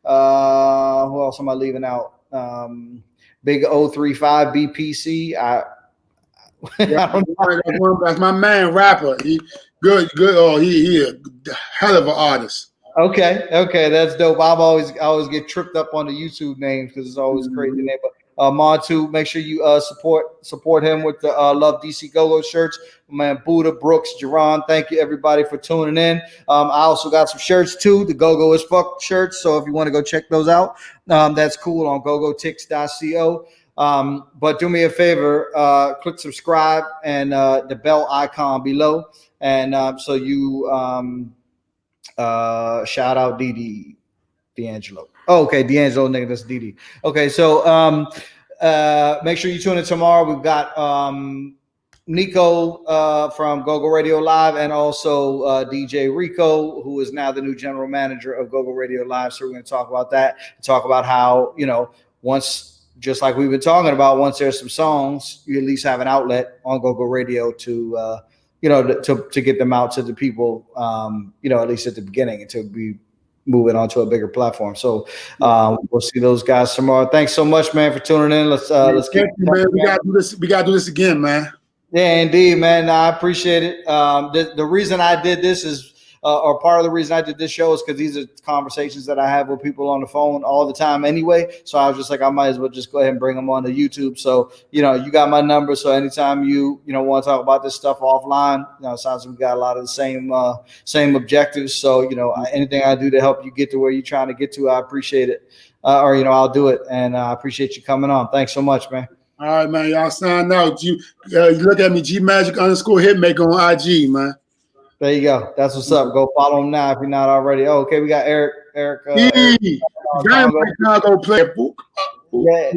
Who else am I leaving out? Big 035 BPC. That's my man, rapper. He good. Oh, he a hell of an artist. Okay, that's dope. I always get tripped up on the YouTube names because it's always a crazy name. But Montu, make sure you support him with the Love DC Go-Go shirts. My man Buddha, Brooks, Jerron, thank you everybody for tuning in. I also got some shirts too, the Go-Go as Fuck shirts. So if you want to go check those out, that's cool on GOGOTIX.co. But do me a favor, click subscribe and the bell icon below, and so you shout out D'Angelo. Oh, okay, D'Angelo, nigga, that's Didi. Okay, so make sure you tune in tomorrow. We've got Nico from GoGo Radio Live, and also DJ Rico, who is now the new general manager of GoGo Radio Live. So we're going to talk about that, talk about how, once, just like we've been talking about, once there's some songs, you at least have an outlet on GoGo Radio to to get them out to the people, at least at the beginning, and to be moving on to a bigger platform. So we'll see those guys tomorrow. Thanks so much, man, for tuning in. Let's keep man. We gotta do this again, man. Yeah, indeed, man. I appreciate it. The reason I did this is, or part of the reason I did this show, is because these are conversations that I have with people on the phone all the time anyway. So I was just like, I might as well just go ahead and bring them on to YouTube. So, you got my number. So anytime you want to talk about this stuff offline, it sounds like we got a lot of the same objectives. So, anything I do to help you get to where you're trying to get to, I appreciate it. I'll do it. And I appreciate you coming on. Thanks so much, man. All right, man. Y'all sign out. You look at me, GMagic_Hitmaker on IG, man. There you go. That's what's up. Go follow him now if you're not already. Oh, okay, we got Eric. Go play a book. Yeah.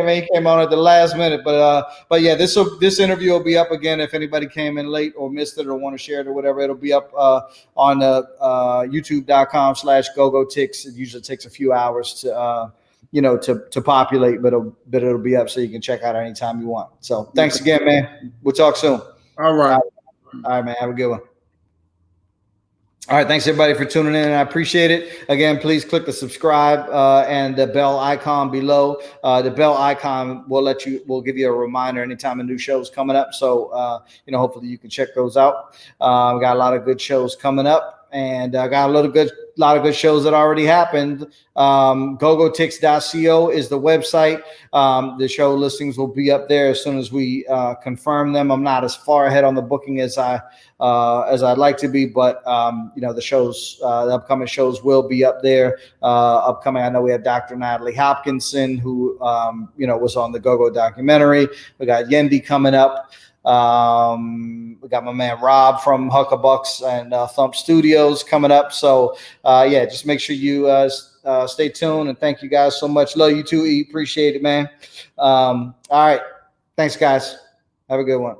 Man, he came on at the last minute, but yeah, this interview will be up again. If anybody came in late or missed it or want to share it or whatever, it'll be up on YouTube.com/GoGoTix. It usually takes a few hours to to populate, but it'll be up so you can check out anytime you want. So thanks again, man. We'll talk soon. All right. All right, man. Have a good one. All right, thanks everybody for tuning in. I appreciate it. Again, please click the subscribe and the bell icon below. The bell icon will give you a reminder anytime a new show is coming up. So hopefully you can check those out. We got a lot of good shows coming up, and I got a lot of good shows that already happened. GOGOTIX.co is the website. The show listings will be up there as soon as we confirm them. I'm not as far ahead on the booking as I'd like to be, but the shows, the upcoming shows will be up there. Upcoming, I know we have Dr. Natalie Hopkinson, who was on the Go-Go documentary. We got Yendi coming up. We got my man Rob from Huckabucks and Thump Studios coming up. So just make sure you stay tuned, and thank you guys so much. Love you too, E. Appreciate it, man. All right. Thanks, guys. Have a good one.